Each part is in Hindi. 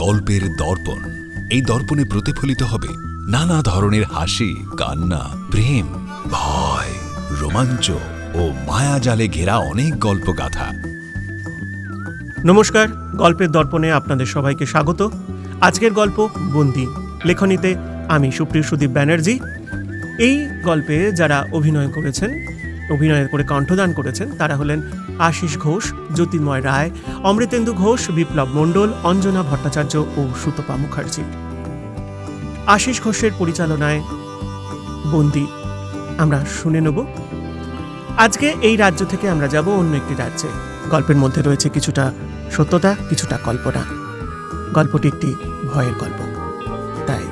গল্পের দর্পণ। এই দর্পণে প্রতিফলিত হবে নানা ধরনের হাসি, কান্না, প্রেম, ভয়, রোমাঞ্চ ও মায়াজালে ঘেরা অনেক গল্পগাথা। নমস্কার, গল্পের দর্পণে আপনাদের সবাইকে স্বাগত। আজকের গল্প বন্দি, লেখনীতে আমি সুপ্রিয় সুদীপ ব্যানার্জি। এই গল্পে যারা অভিনয় করে কণ্ঠদান করেছেন তারা হলেন আশিস ঘোষ, জ্যোতির্ময় রায়, অমৃতেন্দু ঘোষ, বিপ্লব মণ্ডল, অঞ্জনা ভট্টাচার্য ও সুতপা মুখার্জি। আশিস ঘোষের পরিচালনায় বন্দি আমরা শুনে নেব। আজকে এই রাজ্য থেকে আমরা যাব অন্য একটি রাজ্যে। গল্পের মধ্যে রয়েছে কিছুটা সত্যতা, কিছুটা কল্পনা। গল্পটি একটি ভয়ের গল্প, তাই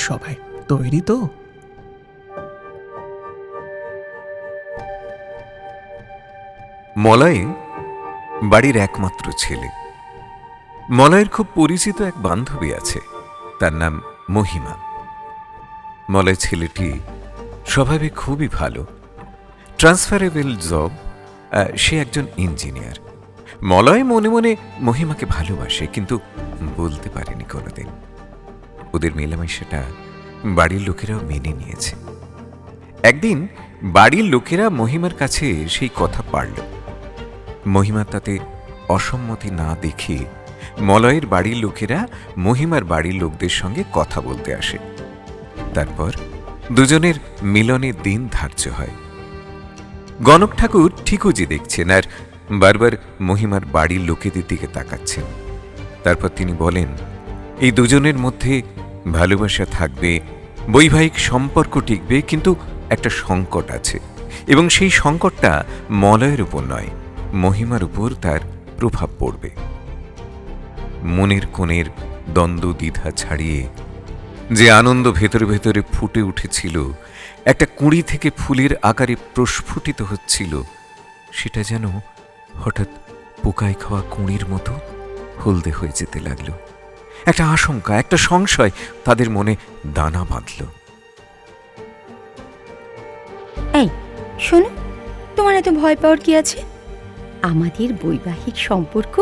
সবাই তৈরি তো? মলয় বাড়ির একমাত্র ছেলে। মলয়ের খুব পরিচিত এক বান্ধবী আছে, তার নাম মহিমা। মলয় ছেলেটি স্বভাবে খুবই ভালো, ট্রান্সফারেবল জব, সে একজন ইঞ্জিনিয়ার। মলয় মনে মনে মহিমাকে ভালোবাসে, কিন্তু বলতে পারেনি কোনোদিন। ওদের মেলামেশাটা বাড়ির লোকেরাও মেনে নিয়েছে। একদিন বাড়ির লোকেরা মহিমার কাছে সেই কথা পারল। মহিমা তাতে অসম্মতি না দেখে মলয়ের বাড়ির লোকেরা মহিমার বাড়ির লোকদের সঙ্গে কথা বলতে আসে। তারপর দুজনের মিলনের দিন ধার্য হয়। গণক ঠাকুর ঠিকুজি দেখছেন আর বারবার মহিমার বাড়ির লোকেদের দিকে তাকাচ্ছেন। তারপর তিনি বলেন, এই দুজনের মধ্যে ভালোবাসা থাকবে, বৈবাহিক সম্পর্ক টিকবে, কিন্তু একটা সংকট আছে, এবং সেই সংকটটা মলয়ের উপর নয়, মহিমার উপর তার প্রভাব পড়বে। মনের কোণের দ্বন্দ্ব দ্বিধা ছাড়িয়ে যে আনন্দ ভেতরে ভেতরে ফুটে উঠেছিল, একটা কুঁড়ি থেকে ফুলের আকারে প্রস্ফুটিত হচ্ছিল, সেটা যেন হঠাৎ পোকায় খাওয়া কুঁড়ির মতো হলদে হয়ে যেতে লাগলো। একটা আশঙ্কা, একটা সংশয় তাদের মনে দানা বাঁধল। এই শোনো, তোমার এত ভয় পাওয়ার কি আছে? আমাদের বৈবাহিক সম্পর্ক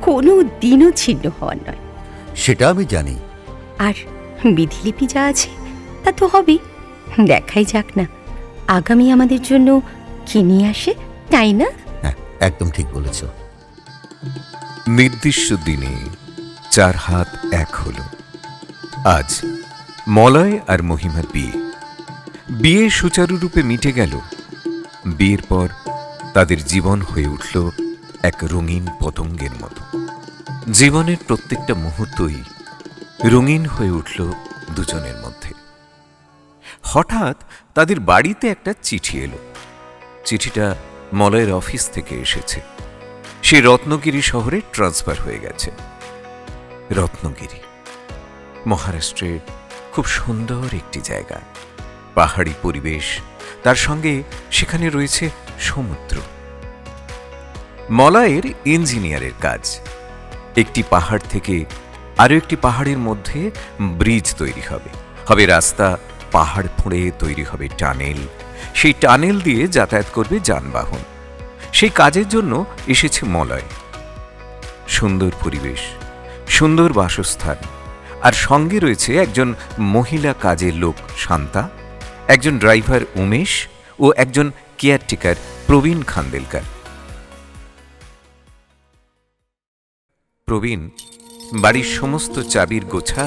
কোনো দিনও ছিন্ন হওয়ার নয়। সেটা আমি জানি। আর বিধিলিপি যা আছে তা তো হবে। দেখাই যাক না আগামী আমাদের জন্য কি নিয়ে আসে, তাই না? হ্যাঁ, একদম ঠিক বলেছ। নির্দিষ্ট দিনে 4 হাত এক হল। আজ মলয় আর মহিমার বিয়ে সুচারুরূপে মিটে গেল। বিয়ের পর তাদের জীবন হয়ে উঠল এক রঙিন পতঙ্গের মতো। জীবনের প্রত্যেকটা মুহূর্তই রঙিন হয়ে উঠল দুজনের মধ্যে। হঠাৎ তাদের বাড়িতে একটা চিঠি এলো। চিঠিটা মলয়ের অফিস থেকে এসেছে। সে রত্নগিরি শহরে ট্রান্সফার হয়ে গেছে। রত্নগিরি মহারাষ্ট্রের খুব সুন্দর একটি জায়গা, পাহাড়ি পরিবেশ, তার সঙ্গে সেখানে রয়েছে সমুদ্র। মলয়ের ইঞ্জিনিয়ারের কাজ। একটি পাহাড় থেকে আরো একটি পাহাড়ের মধ্যে ব্রিজ তৈরি হবে রাস্তা, পাহাড় ফুঁড়ে তৈরি হবে টানেল। সেই টানেল দিয়ে যাতায়াত করবে যানবাহন। সেই কাজের জন্য এসেছে মলয়। সুন্দর পরিবেশ, সুন্দর বাসস্থান, আর সঙ্গে রয়েছে একজন মহিলা কাজের লোক শান্তা, একজন ড্রাইভার উমেশ ও একজন কেয়ারটেকার প্রবীণ খান্দেলকার। প্রবীণ বাড়ির সমস্ত চাবির গোছা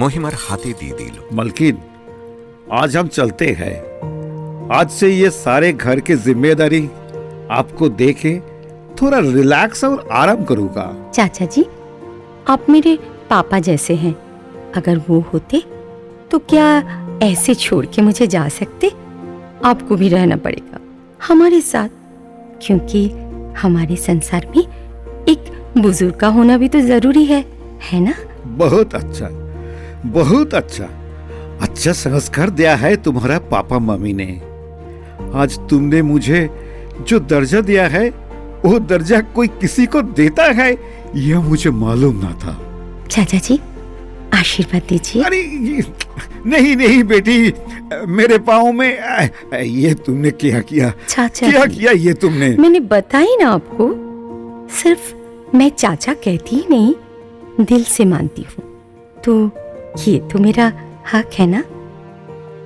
মহিমার হাতে দিয়ে দিল। मलकिन, आज हम चलते हैं। आज से ये सारे घर की जिम्मेदारी आपको देके थोड़ा रिलैक्स और आराम करूंगा। चाचा जी, आप मेरे पापा जैसे हैं। अगर वो होते तो क्या ऐसे छोड़ के मुझे जा सकते? आपको भी रहना पड़ेगा हमारे साथ, क्योंकि हमारे संसार में एक बुजुर्ग का होना भी तो जरूरी है ना? बहुत अच्छा, बहुत अच्छा। अच्छा संस्कार दिया है तुम्हारा पापा मम्मी ने। आज तुमने मुझे जो दर्जा दिया है, वो दर्जा कोई किसी को देता है, यह मुझे मालूम ना था। चाचा जी, आशीर्वाद दीजिए। अरे नहीं नहीं बेटी, मेरे पाँव में ये तुमने क्या किया? चाचा क्या जी, किया ये तुमने? मैंने बताई ना आपको, सिर्फ मैं चाचा कहती ही नहीं, दिल से मानती हूँ। तो ये तो मेरा हक है ना?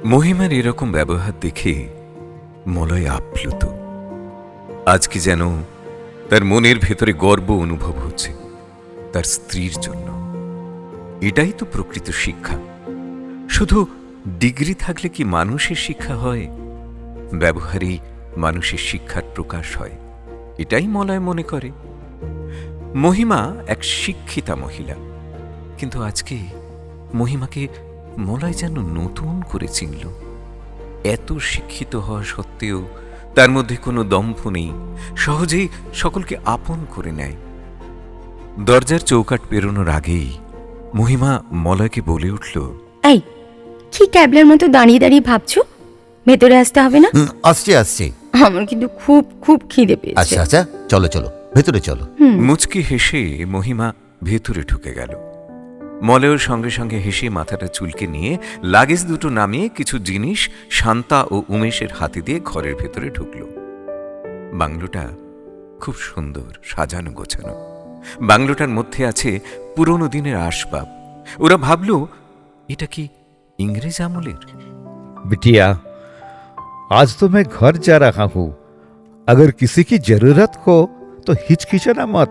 মহিমার এরকম ব্যবহার দেখে মলয় আপ্লুত। আজ কি যেন তার মনের ভেতরে গর্ব অনুভব হচ্ছে তার স্ত্রীর জন্য। এটাই তো প্রকৃত শিক্ষা। শুধু ডিগ্রি থাকলে কি মানুষের শিক্ষা হয়? ব্যবহারেই মানুষের শিক্ষার প্রকাশ হয়, এটাই মলয় মনে করে। মহিমা এক শিক্ষিতা মহিলা, কিন্তু আজকে মহিমাকে মলয় যেন নতুন করে চিনল। এত শিক্ষিত হওয়া সত্ত্বেও তার মধ্যে কোনো দম্ভ নেই, সহজেই সকলকে আপন করে নেয়। দরজার চৌকাঠ পেরোনোর আগেই মহিমা মলয়কে বলে উঠল, এই কি ক্যাবলার মতো দাঁড়িয়ে দাঁড়িয়ে ভাবছো? ভেতরে আসতে হবে না? আসছে আসছে। আমার কিন্তু খুব খুব খিদে পেয়েছে। আচ্ছা আচ্ছা, চলো চলো, ভেতরে চলো। মুচকি হেসে মহিমা ভেতরে ঢুকে গেল। মলয়ের সঙ্গে সঙ্গে হেসে মাথাটা চুলকে নিয়ে লাগেজ দুটো নামিয়ে কিছু জিনিস শান্তা ও উমেশের হাতে দিয়ে ঘরের ভেতরে ঢুকল। বাংলোটা খুব সুন্দর, সাজানো গোছানো। বাংলোটার মধ্যে আছে পুরনো দিনের আসবাব। ওরা ভাবল এটা কি ইংরেজ আমলের। बिटिया, आज तो मैं घर जा रहा हूँ। अगर किसी की जरूरत हो तो हिचकिचाना मत,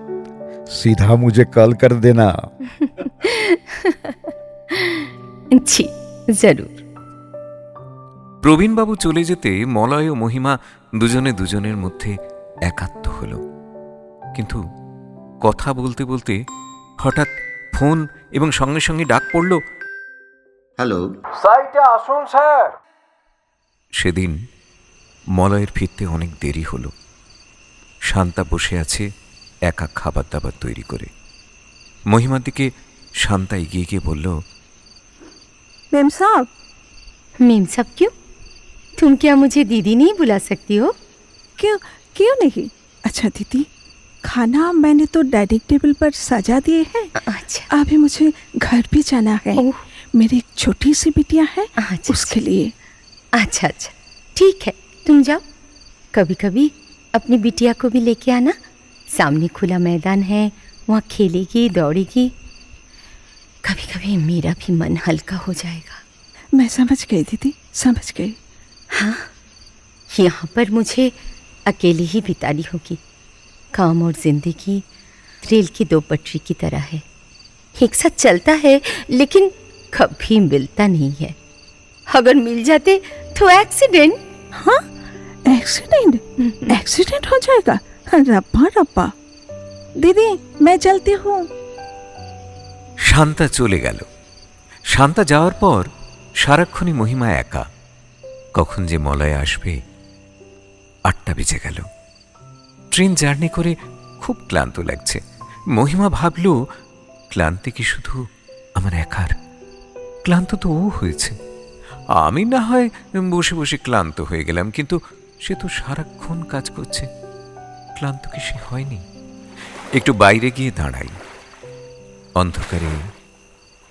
सीधा मुझे कॉल कर देना। জি জরুর। প্রবীণবাবু চলে যেতে মলয় ও মহিমা দুজনে দুজনের মধ্যে একাত্ম হল। কিন্তু কথা বলতে বলতে হঠাৎ ফোন এবং সঙ্গে সঙ্গে ডাক পড়ল, হ্যালো। সাইটে আসুন স্যার। সেদিন মলয়ের ফিরতে অনেক দেরি হল। শান্তা বসে আছে একা খাবার দাবার তৈরি করে। মহিমার দিকে শান্তা এগিয়ে গিয়ে বলল, मेम साहब, मेम साहब क्यों? तुम क्या मुझे दीदी नहीं बुला सकती हो? क्यों क्यों नहीं? अच्छा दीदी, खाना मैंने तो डाइनिंग टेबल पर सजा दिए हैं। अच्छा अभी मुझे घर भी जाना है। ओह। मेरी एक छोटी सी बिटिया है, अच्छा, उसके लिए। अच्छा अच्छा ठीक है, तुम जाओ। कभी कभी अपनी बिटिया को भी लेके आना। सामने खुला मैदान है, वहाँ खेलेगी दौड़ेगी। कभी कभी मेरा भी मन हल्का हो जाएगा। मैं समझ गई दीदी, समझ गई। हाँ, यहाँ पर मुझे अकेले ही बितानी होगी। काम और जिंदगी रेल की दो पटरी की तरह है, एक साथ चलता है लेकिन कभी मिलता नहीं है। अगर मिल जाते तो एक्सीडेंट। हाँ, एक्सीडेंट? एक्सीडेंट हो जाएगा? रब्बा रब्बा। दीदी मैं चलती हूँ। শান্তা চলে গেল। শান্তা যাওয়ার পর সারাক্ষণই মহিমা একা। কখন যে মলয় আসবে। 8টা বেজে গেল। ট্রেন জার্নি করে খুব ক্লান্ত লাগছে। মহিমা ভাবল, ক্লান্তি কি শুধু আমার একার? ক্লান্ত তো ও হয়েছে, আমি না হয় বসে বসে ক্লান্ত হয়ে গেলাম, কিন্তু সে তো সারাক্ষণ কাজ করছে। ক্লান্ত কি সে হয়নি? একটু বাইরে গিয়ে দাঁড়াই। অন্ধকারে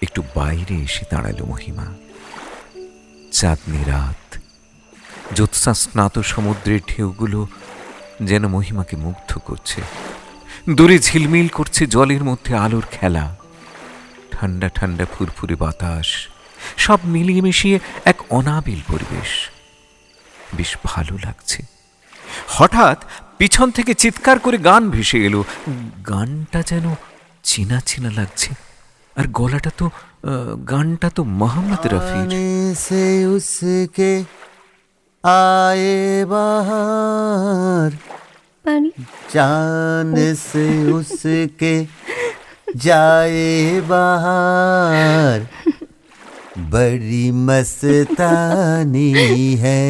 একটু বাইরে এসে দাঁড়ালো মহিমা। চাঁদনি রাত, জ্যোৎস্না স্নাত সমুদ্রের ঢেউগুলো যেন মহিমাকে মুগ্ধ করছে। দূরে ঝিলমিল করছে জলের মধ্যে আলোর খেলা। ঠান্ডা ঠান্ডা ফুরফুরে বাতাস, সব মিলিয়ে মিশিয়ে এক অনাবিল পরিবেশ। বেশ ভালো লাগছে। হঠাৎ পিছন থেকে চিৎকার করে গান ভেসে এলো। গানটা যেন চেনা চেনা লাগছে। আর গলাটা তো গানটা তো মোহাম্মদ রফির। से उसके आए बाहर, पानी चांद से उसके जाए बाहर, बड़ी मस्तानी है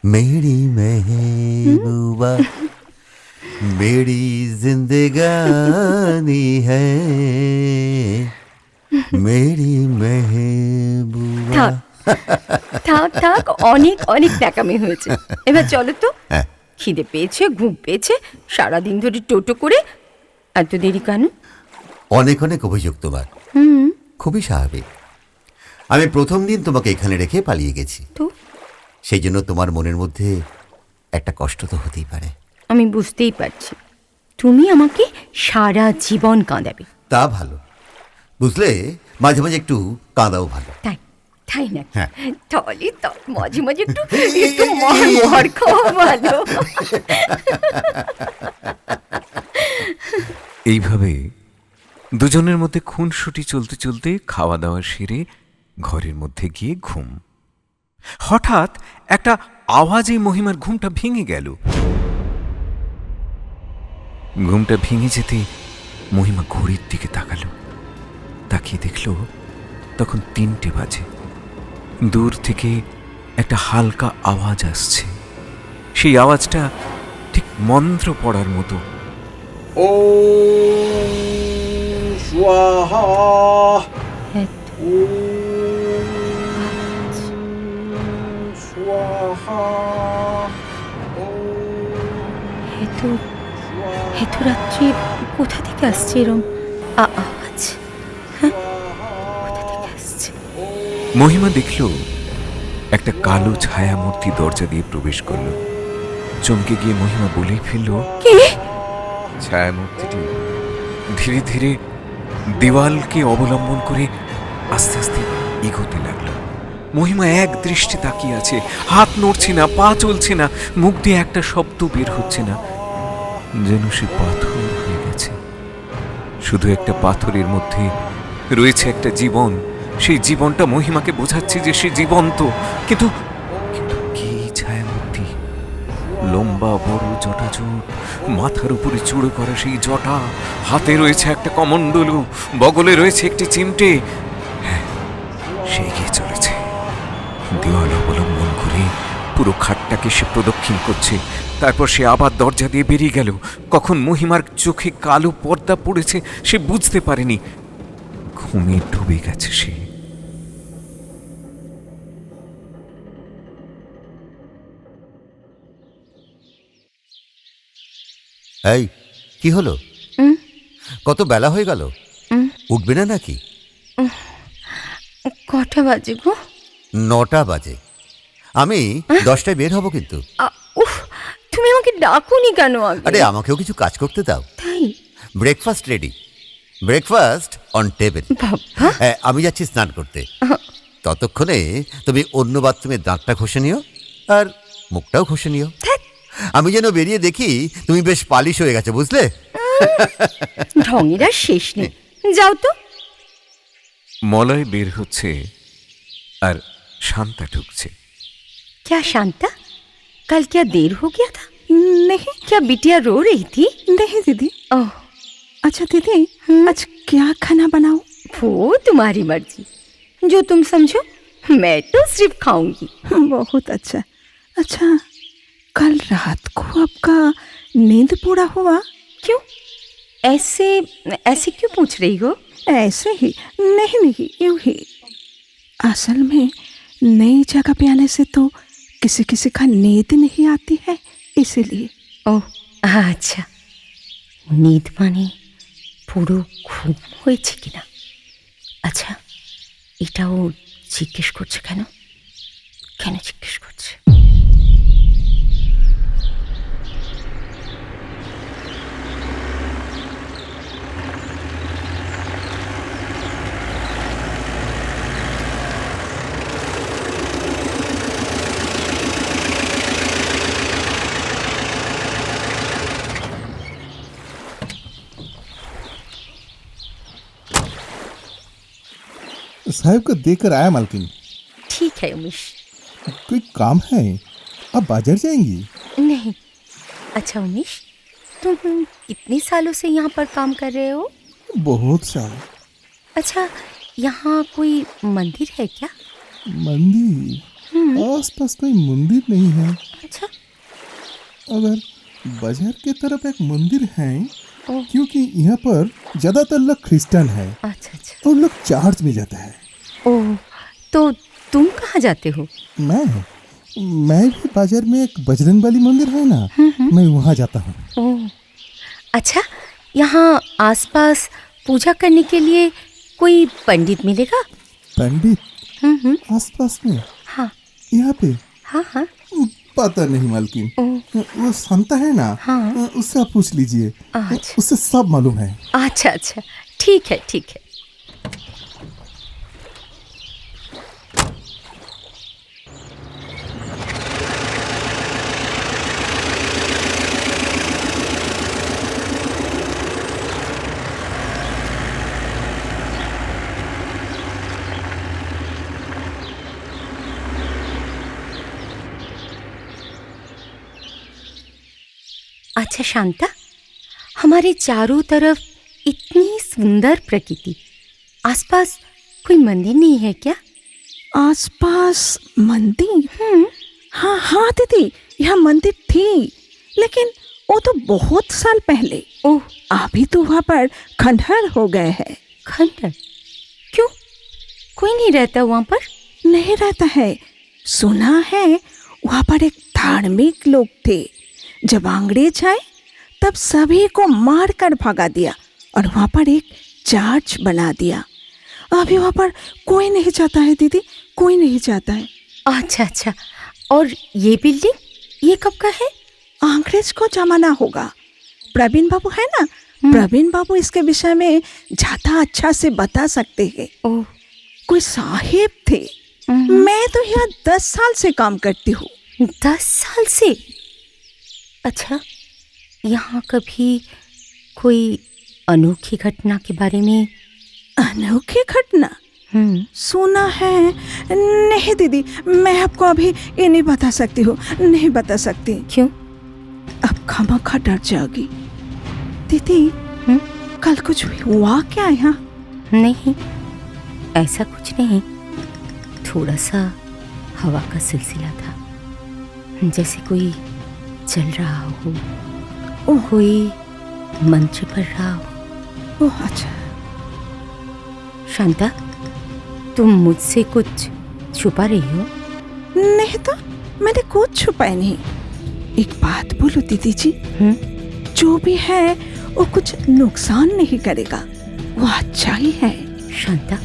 मेरी महबूबा, मेरी जिंदगानी है मेरी महबूबा। থাক থাক থাক, অনেক অনেক ন্যাকামি হয়েছে। এবার চলো তো। হ্যাঁ। খিদে পেয়েছে, ঘুম পেয়েছে, সারাদিন ধরে টোটো করে। এত দেরি কেন? অনেক অনেক অভিযোগ তোমার, খুবই স্বাভাবিক। আমি প্রথম দিন তোমাকে এখানে রেখে পালিয়ে গেছি, তো সেই জন্য তোমার মনের মধ্যে একটা কষ্ট তো হতেই পারে। আমি বুঝতেই পারছি, তুমি আমাকে সারা জীবন কাঁদাবে। তা ভালো, বুঝলে, মাঝে মাঝে একটু কাঁদাও ভালো। তাই তাই না? হ্যাঁ। তাহলে তো মাঝে মাঝে একটু একটু মার খাওয়া ভালো। এইভাবে দুজনের মধ্যে খুনসুটি চলতে চলতে খাওয়া দাওয়া সেরে ঘরের মধ্যে গিয়ে ঘুম। হঠাৎ একটা আওয়াজে মহিমার ঘুমটা ভেঙে গেল। ঘুমটা ভেঙে যেতে মহিমা ঘড়ির দিকে তাকালো। তাকিয়ে দেখল তখন 3টে বাজে। দূর থেকে একটা হালকা আওয়াজ আসছে। সেই আওয়াজটা ঠিক মন্ত্র পড়ার মতো। এত রাত্রে কোথা থেকে আসছে এরম আওয়াজ? হ্যাঁ, কোথা থেকে আসছে? মহিমা দেখল একটা কালো ছায়ামূর্তি দরজা দিয়ে প্রবেশ করল। চমকে গিয়ে মহিমা বলেই ফেলল, কে? ছায়ামূর্তিটি ধীরে ধীরে দেওয়ালকে অবলম্বন করে আস্তে আস্তে এগোতে লাগলো। মহিমা এক দৃষ্টি তাকিয়ে আছে। হাত নড়ছে না, পা চলছে না, মুখ দিয়ে একটা শব্দ বের হচ্ছে না, যেন সে পাথর হয়ে গেছে। শুধু একটা পাথরের মধ্যে রয়েছে একটা জীবন। সেই জীবনটা মহিমাকে বোঝাচ্ছে যে সে জীবন্ত। কিন্তু কিন্তু কি ছায়ামূর্তি? লম্বা বড় জটাজট, মাথার উপরে চূড়ো করা সেই জটা, হাতে রয়েছে একটা কমণ্ডলু, বগলে রয়েছে একটি চিমটে। হ্যাঁ, সে এগিয়ে চলেছে। দেওয়াল অবলম্বন করে পুরো খাটটাকে সে প্রদক্ষিণ করছে। তারপর সে আবার দরজা দিয়ে বেরিয়ে গেল। কখন মহিমার চোখে কালো পর্দা পড়েছে সে বুঝতে পারেনি। ঘুমে ডুবে গেছে সে। এই, কি হলো? কত বেলা হয়ে গেল, উঠবে না নাকি? কটা বাজে গো? 9টা বাজে। আমি 10টায় বের হব কিন্তু। উফ, তুমি আমাকে ডাকুনি কেন আগে? আরে আমাকেও কিছু কাজ করতে দাও। তাই? Breakfast ready, breakfast on table. বাবা, আমি যাচ্ছি স্নান করতে। ততক্ষণে তুমি অন্য বাথরুমে দাঁতটা ঘষে নিও আর মুখটাও ঘষে নিও। আমি যেন বেরিয়ে দেখি তুমি বেশ পালিশ হয়ে গেছে, বুঝলে? ঢঙের আর শেষ নেই। যাও তো। মলয় বের হচ্ছে আর শান্তা ঢুকছে। क्या शांता, कल क्या देर हो गया था? नहीं क्या बिटिया रो रही थी? नहीं दीदी। ओह, अच्छा दीदी, आज क्या खाना बनाऊं? वो तुम्हारी मर्जी, जो तुम समझो। मैं तो सिर्फ खाऊंगी। बहुत अच्छा। अच्छा, कल रात को आपका नींद पूरा हुआ? क्यों ऐसे ऐसे क्यों पूछ रही हो? ऐसे ही? नहीं नहीं, यूं ही। असल में नई जगह पे आने से तो किसी किसी का नींद नहीं आती है, इसीलिए। ওহ আচ্ছা, নিদ মানে পুরো ঘুম হয়েছে কিনা? আচ্ছা, এটাও জিজ্ঞেস করছে কেন? কেন জিজ্ঞেস করছে? साहब को देखकर आया मालकिन। ठीक है उमेश। कोई काम है? आप बाजार जाएंगी? नहीं। अच्छा उमेश, तुम कितने सालों से यहाँ पर काम कर रहे हो? बहुत साल। अच्छा, यहाँ कोई मंदिर है क्या? मंदिर? आसपास कोई मंदिर नहीं है। अच्छा। अगर बाजार के तरफ एक मंदिर है, ओह। क्योंकि यहाँ पर ज्यादातर लोग क्रिश्चियन है अच्छा अच्छा। और लोग चर्च में जाता है। ओह, तो तुम कहाँ जाते हो? मैं भी बाजार में एक बजरंगबली मंदिर है ना, मैं वहाँ जाता हूँ। ओह, अच्छा, यहाँ आसपास पूजा करने के लिए कोई पंडित मिलेगा? पंडित आसपास में? हाँ यहाँ पे? हाँ हाँ। पता नहीं मालकिन, वो शांता है ना, हाँ। उससे आप पूछ लीजिए, अच्छा। उससे सब मालूम है। अच्छा अच्छा, ठीक है ठीक है। अच्छा शांता, हमारे चारों तरफ इतनी सुंदर प्रकृति, आसपास कोई मंदिर नहीं है क्या? आसपास मंदिर? हाँ हाँ दीदी, यहाँ मंदिर थी, लेकिन वो तो बहुत साल पहले। ओह, अभी तो वहाँ पर खंडहर हो गए हैं। खंडहर? क्यों, कोई नहीं रहता वहाँ पर? नहीं रहता है, सुना है वहाँ पर एक धार्मिक लोग थे। जब अंग्रेज आए तब सभी को मार कर भगा दिया और वहाँ पर एक चर्च बना दिया। अभी वहाँ पर कोई नहीं जाता है दीदी, कोई नहीं जाता है। अच्छा अच्छा, और ये बिल्डिंग, ये कब का है? अंग्रेज को जमाना होगा। प्रवीण बाबू है ना, प्रवीण बाबू इसके विषय में ज्यादा अच्छा से बता सकते हैं। ओह, कोई साहिब थे। मैं तो यहाँ 10 साल से काम करती हूँ। 10 साल से? अच्छा, यहाँ कभी कोई अनोखी घटना के बारे में? अनोखी घटना सुना है? नहीं दीदी, मैं आपको अभी ये नहीं बता सकती हूँ, नहीं बता सकती। क्यों? अब खामखा डर जाओगी दीदी। कल कुछ हुआ क्या यहाँ? नहीं, ऐसा कुछ नहीं, थोड़ा सा हवा का सिलसिला था, जैसे कोई चल रहा हो, कोई मंत्र पढ़ रहा हो। ओह अच्छा। शांता, तुम मुझसे कुछ छुपा रही हो? नहीं तो, मैंने कुछ छुपाया नहीं। एक बात बोलो दीदी जी, जो भी है वो कुछ नुकसान नहीं करेगा, वो अच्छा ही है। शांता,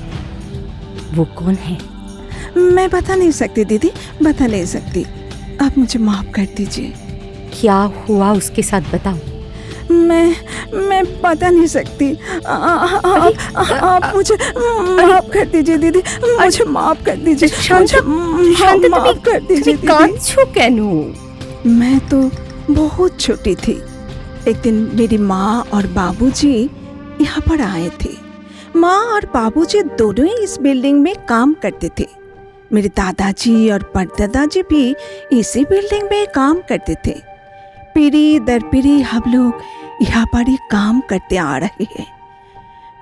वो कौन है? मैं बता नहीं सकती दीदी, बता नहीं सकती। आप मुझे माफ कर दीजिए। क्या हुआ उसके साथ बताओ। मैं बता नहीं सकती। आप मुझे माफ कर दीजिए दीदी, मुझे माफ कर दीजिए। शांता, माफ कर दीजिए दीदी। कांचो कैनू? मैं तो बहुत छोटी थी। एक दिन मेरी माँ और बाबूजी यहाँ पर आए थे। माँ और बाबूजी दोनों ही इस बिल्डिंग में काम करते थे। मेरे दादाजी और परदादाजी भी इसी बिल्डिंग में काम करते थे। पीढ़ी दर पीढ़ी हम लोग यहाँ पर ही काम करते आ रहे हैं।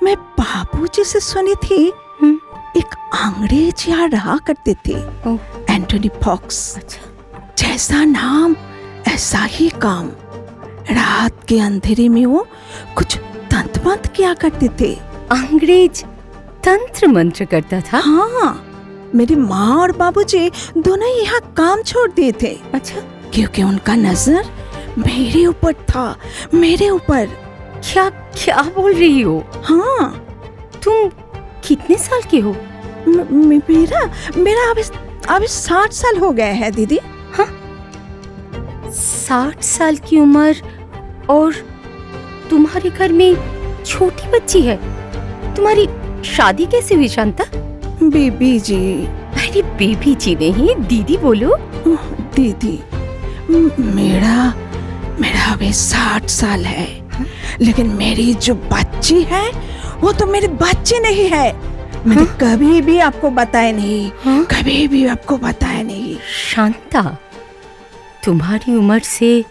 मैं बाबूजी से सुनी थी एक अंग्रेज यहाँ रहा करते थे, एंटोनी फॉक्स। अच्छा। जैसा नाम ऐसा ही काम। रात के अंधेरे में वो कुछ तंत्र मंत्र किया करते थे। अंग्रेज तंत्र मंत्र करता था? हाँ, मेरी माँ और बाबूजी दोनों यहाँ काम छोड़ दिए थे। अच्छा। क्योंकि उनका नजर मेरे ऊपर था, मेरे ऊपर। क्या क्या बोल रही हो? हाँ। तुम कितने साल की हो? मेरा अभी 60 साल हो गए हैं दीदी। हाँ, 60 साल की उम्र, और तुम्हारे घर में छोटी बच्ची है। तुम्हारी शादी कैसे हुई शांता? बीबी जी। अरे बेबी जी नहीं, दीदी बोलो। दीदी, मेरा अभी 60 साल है, लेकिन मेरी जो बच्ची है वो तो मेरी बच्ची नहीं है। मैंने कभी भी आपको बताया नहीं, कभी भी आपको बताया नहीं। शांता, तुम्हारी उम्र से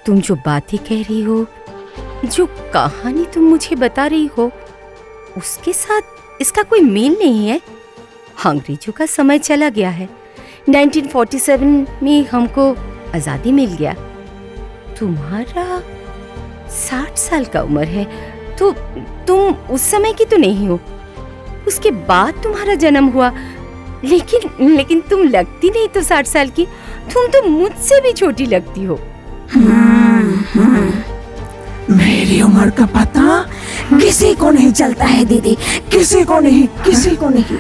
तुम जो बातें कह रही हो, जो कहानी तुम मुझे बता रही हो, उसके साथ इसका कोई मेल नहीं है। अंग्रेजों का समय चला गया है। 1947 में हमको आज़ादी मिल गया। तुम्हारा 60 साल का उम्र है, तो तुम उस समय की तो नहीं हो। उसके बाद तुम्हारा जन्म हुआ, लेकिन तुम लगती नहीं तो 60 साल की। तुम तो मुझसे भी छोटी लगती हो। मेरी उम्र का पता किसी को नहीं चलता है दीदी, किसी को नहीं, किसी को नहीं।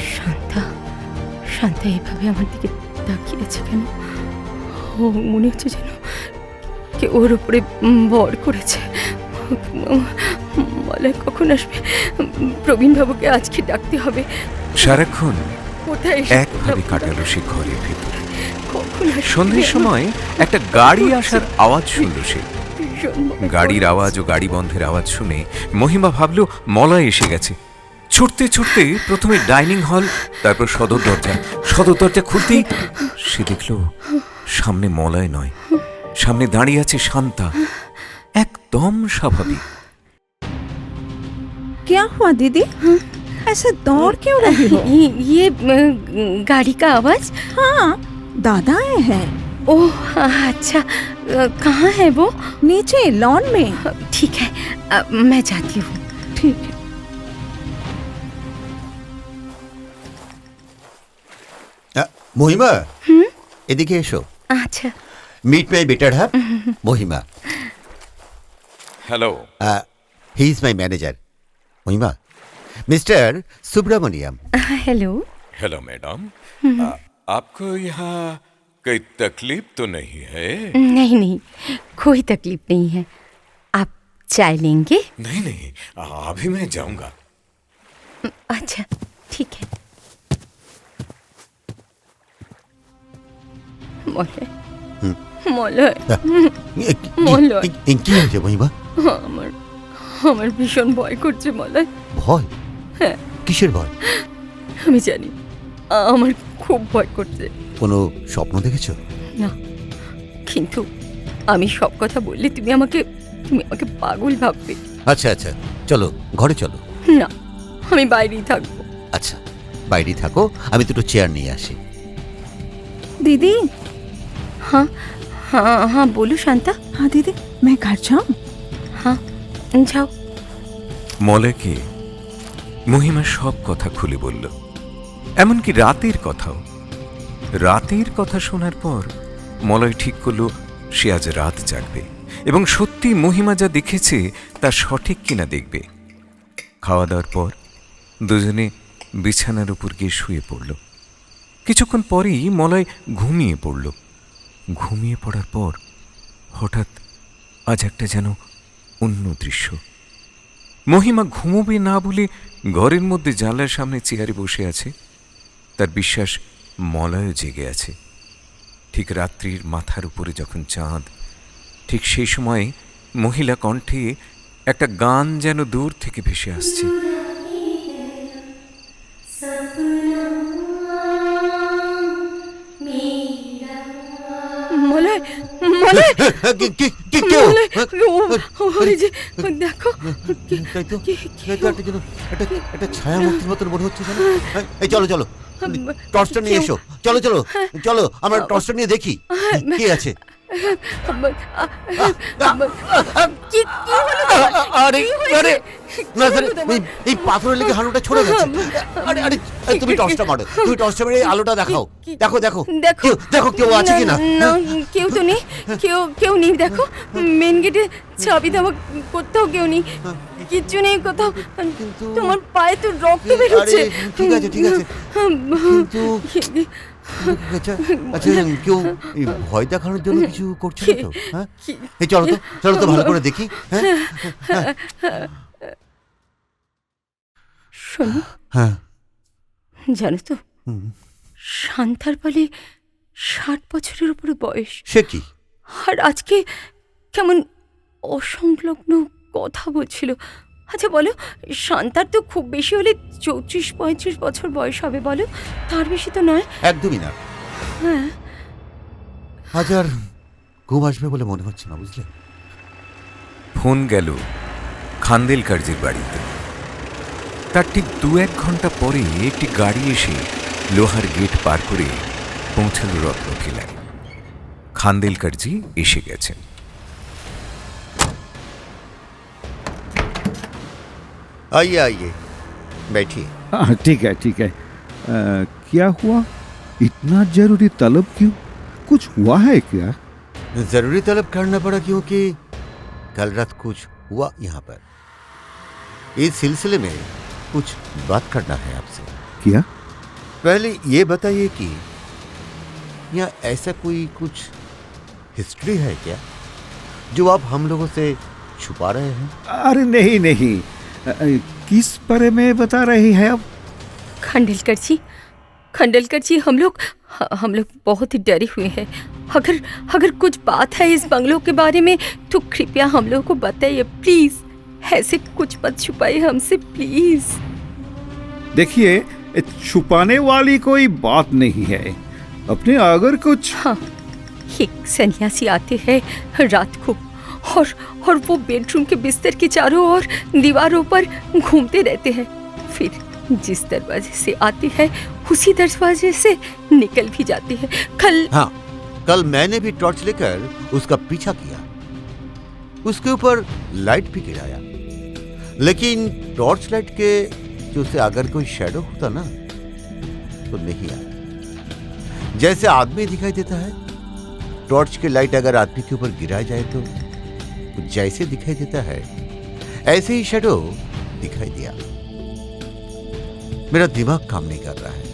शांता, शांता, এইভাবে আমার দিকে তাকিয়ে আছে কেন? মনে হচ্ছে যেন কেউ ওর উপরে ভর করেছে। মলয় কখন আসবে? প্রবীণ বাবুকে আজকে ডাকতে হবে। সারাক্ষণ কোথায় একভাবে কাটালো সে ঘরের ভেতরে। কখন আসবে? সন্ধ্যের সময় একটা গাড়ি আসার আওয়াজ শুনল সে। গাড়ির আওয়াজ ও গাড়ি বন্ধের আওয়াজ শুনে মহিমা ভাবল মলয় এসে গেছে। ছুটতে ছুটতে প্রথমে ডাইনিং হল, তারপর সদর দরজা খুলতেই সে দেখল সামনে মলয় নয়, সামনে দাঁড়িয়ে আছে শান্তা, একদম স্বাভাবিক। क्या हुआ दीदी? ऐसे दौड़ क्यों रही हो? ये गाड़ी का आवाज। हाँ, दादा आए हैं। ओह अच्छा, कहाँ है वो? नीचे लॉन में। ठीक है, मैं जाती हूँ। ठीक है। মহিমা, এদিকে এসো। अच्छा, meet my better half Mahima. Hello. He is my manager. Mahima, mister Subramaniam. Hello. Hello madam, आपको यहाँ कोई तकलीफ तो नहीं है? नहीं नहीं, कोई तकलीफ नहीं है। आप चाय लेंगे? नहीं नहीं, अभी मैं जाऊंगा। अच्छा ठीक है। মলয়, মলয়, মলয়। কি হয়েছে মহিমা? আমার ভীষণ ভয় করছে মলয়। ভয়? হ্যাঁ। কিসের ভয়? আমি জানি, আমার খুব ভয় করছে। কোনো স্বপ্ন দেখেছো? না, কিন্তু আমি সব কথা বললে তুমি আমাকে পাগল ভাববে। আচ্ছা আচ্ছা, চলো ঘরে চলো। না, আমি বাইরেই থাকবো। আচ্ছা, বাইরে থাকো, আমি দুটো চেয়ার নিয়ে আসি। दीदी। हाँ हाँ हाँ, बोलो शांता। हाँ दीदी, मैं घर जाऊँ? हाँ যাও। মলয়কে মহিমা সব কথা খুলে বলল, এমনকি রাতের কথাও। রাতের কথা শোনার পর মলয় ঠিক করল সে আজ রাত জাগবে এবং সত্যি মহিমা যা দেখেছে তা সঠিক কিনা দেখবে। খাওয়া দাওয়ার পর দুজনে বিছানার উপর গিয়ে শুয়ে পড়ল। কিছুক্ষণ পরেই মলয় ঘুমিয়ে পড়ল। ঘুমিয়ে পড়ার পর হঠাৎ আজ একটা যেন অন্য দৃশ্য। মহিমা ঘুমোবে না বলে ঘরের মধ্যে জানলার সামনে চেয়ারে বসে আছে। তার বিশ্বাস মলয় জেগে আছে। ঠিক রাত্রির মাথার উপরে যখন চাঁদ, ঠিক সেই সময় মহিলা কণ্ঠে একটা গান যেন দূর থেকে ভেসে আসছে। মলয়, মলয়, ওই যে দেখো, একটা ছায়া মূর্তির মতন মনে হচ্ছে। এই চলো চলো, টর্চটা নিয়ে এসো। চলো চলো চলো, আমরা টর্চটা নিয়ে দেখি কি আছে। এই পাথরের লেগে হাঁটুটা ছড়ে গেছে। আরে আরে, তুমি টর্চটা মারো, তুমি টর্চটা মেরে আলোটা দেখাও। দেখো দেখো দেখো দেখো, কেউ আছে কিনা। কেউ তো নেই, কেউ নেই। দেখো মেন গেটে চাবি দেওয়া, কোথাও কেউ নেই, কিচ্ছু নেই কোথাও। তোমার পায়ে তো রক্ত বেরোচ্ছে। ঠিক আছে ঠিক আছে, কিন্তু আচ্ছা আচ্ছা, কেউ ভয় দেখানোর জন্য কিছু করছে না তো? হ্যাঁ, এই চলো তো, চলো তো ভালো করে দেখি। হ্যাঁ শোনো, হ্যাঁ, জানো তো শান্তার বলে 60 বছরের উপরে বয়স। সে কি? আর আজকে কেমন অসংলগ্ন কথা বলছিল। আচ্ছা বলো, শান্তার তো খুব বেশি হলে 34-35 বছর বয়স হবে, বলো? তার বেশি তো নয়। একদমই না। হ্যাঁ, আজ আর ঘুম আসবে বলে মনে হচ্ছে না, বুঝলে? ফোন গেল খান্দেলকারজির বাড়িতে। তার ঠিক 2-1 ঘন্টা পরে একটি গাড়ি এসে লোহার গেট পার করে পৌঁছাল রত্নখিলায়। খান্দেলকারজি এসে গেছেন। आइए आइए, बैठिए। हाँ ठीक है ठीक है। क्या हुआ? इतना जरूरी तलब क्यों? कुछ हुआ है क्या? जरूरी तलब करना पड़ा क्योंकि कल रात कुछ हुआ यहाँ पर। इस सिलसिले में कुछ बात करना है आपसे। क्या? पहले ये बताइए कि यहाँ ऐसा कोई कुछ हिस्ट्री है क्या जो आप हम लोगों से छुपा रहे हैं? अरे नहीं नहीं, किस बारे में बता रही है अब? खंडेलकर जी, हम लोग बहुत ही डरे हुए हैं। अगर कुछ बात है इस बंगलों के बारे में तो कृपया हम लोग को बताइए प्लीज। ऐसे कुछ मत छुपाइए हमसे प्लीज। देखिए, छुपाने वाली कोई बात नहीं है। अपने अगर कुछ हाँ, एक सन्यासी आते हैं रात को और वो बेडरूम के बिस्तर के चारों ओर दीवारों पर घूमते रहते हैं, फिर जिस दरवाजे से आते हैं उसी दरवाजे से निकल भी जाते हैं। कल मैंने भी टॉर्च लेकर उसका पीछा किया, उसके ऊपर लाइट भी गिराया, लेकिन टॉर्च लाइट के जो से अगर कोई शैडो होता ना तो नहीं आया। जैसे आदमी दिखाई देता है, टॉर्च की लाइट अगर आदमी के ऊपर गिरा जाए तो जैसे दिखाई देता है ऐसे ही शैडो दिखाई दिया। मेरा दिमाग काम नहीं कर रहा है,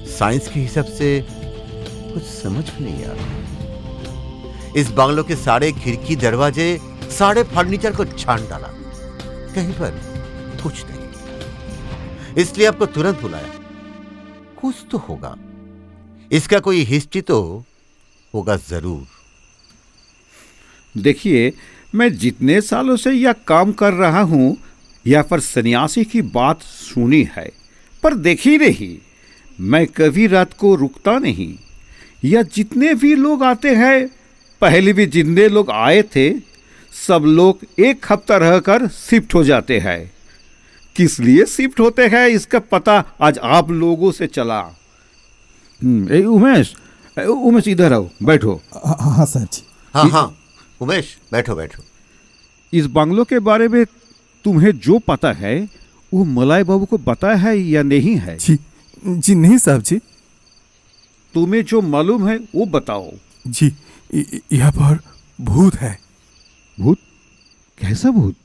साइंस के हिसाब से कुछ समझ में नहीं आ रहा। इस बंगलों के सारे खिड़की दरवाजे, सारे फर्नीचर को छान डाला, कहीं पर कुछ नहीं। इसलिए आपको तुरंत बुलाया। कुछ तो होगा, इसका कोई हिस्ट्री तो होगा जरूर। देखिए, मैं जितने सालों से यह काम कर रहा हूँ, या पर सन्यासी की बात सुनी है पर देखी नहीं। मैं कभी रात को रुकता नहीं। या जितने भी लोग आते हैं, पहले भी जितने लोग आए थे सब लोग एक हफ्ता रहकर शिफ्ट हो जाते हैं। किस लिए शिफ्ट होते हैं इसका पता आज आप लोगों से चला। उमेश इधर आओ, बैठो। हाँ सर जी। हाँ उमेश, बैठो। इस बंगलों के बारे में तुम्हें जो पता है वो मलाई बाबू को पता है या नहीं है? जी नहीं साहब जी। तुम्हें जो मालूम है वो बताओ। जी, यहाँ पर भूत है। भूत? कैसा भूत?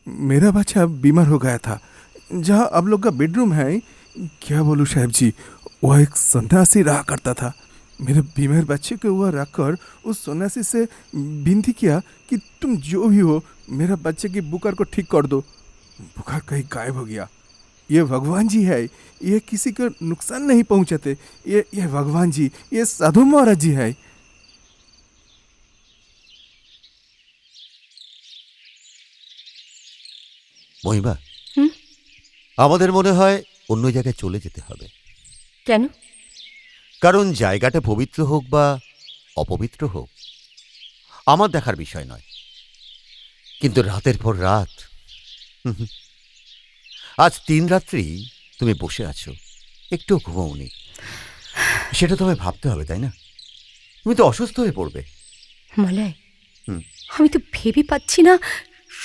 मेरा बच्चा बीमार हो गया था, जहाँ आप लोग का बेडरूम है, क्या बोलूँ साहब जी, वह एक सन्यासी रहा करता था। मेरे बीमार बच्चे को वह रखकर उस सन्यासी से विनती किया कि तुम जो भी हो मेरा बच्चे की बुखार को ठीक कर दो। बुखार कहीं गायब हो गया। ये भगवान जी है, ये किसी को नुकसान नहीं पहुंचाते। ये भगवान जी, ये साधु महाराज जी है। মহিমা, আমাদের মনে হয় অন্য জায়গায় চলে যেতে হবে। কেন? কারণ জায়গাটা পবিত্র হোক বা অপবিত্র হোক আমার দেখার বিষয় নয়, কিন্তু রাতের পর রাত, আজ 3 রাত্রি তুমি বসে আছো, একটু ঘুমাওনি। সেটা তোমায় ভাবতে হবে, তাই না? তুমি তো অসুস্থ হয়ে পড়বে। মলয়, আমি তো ভেবে পাচ্ছি না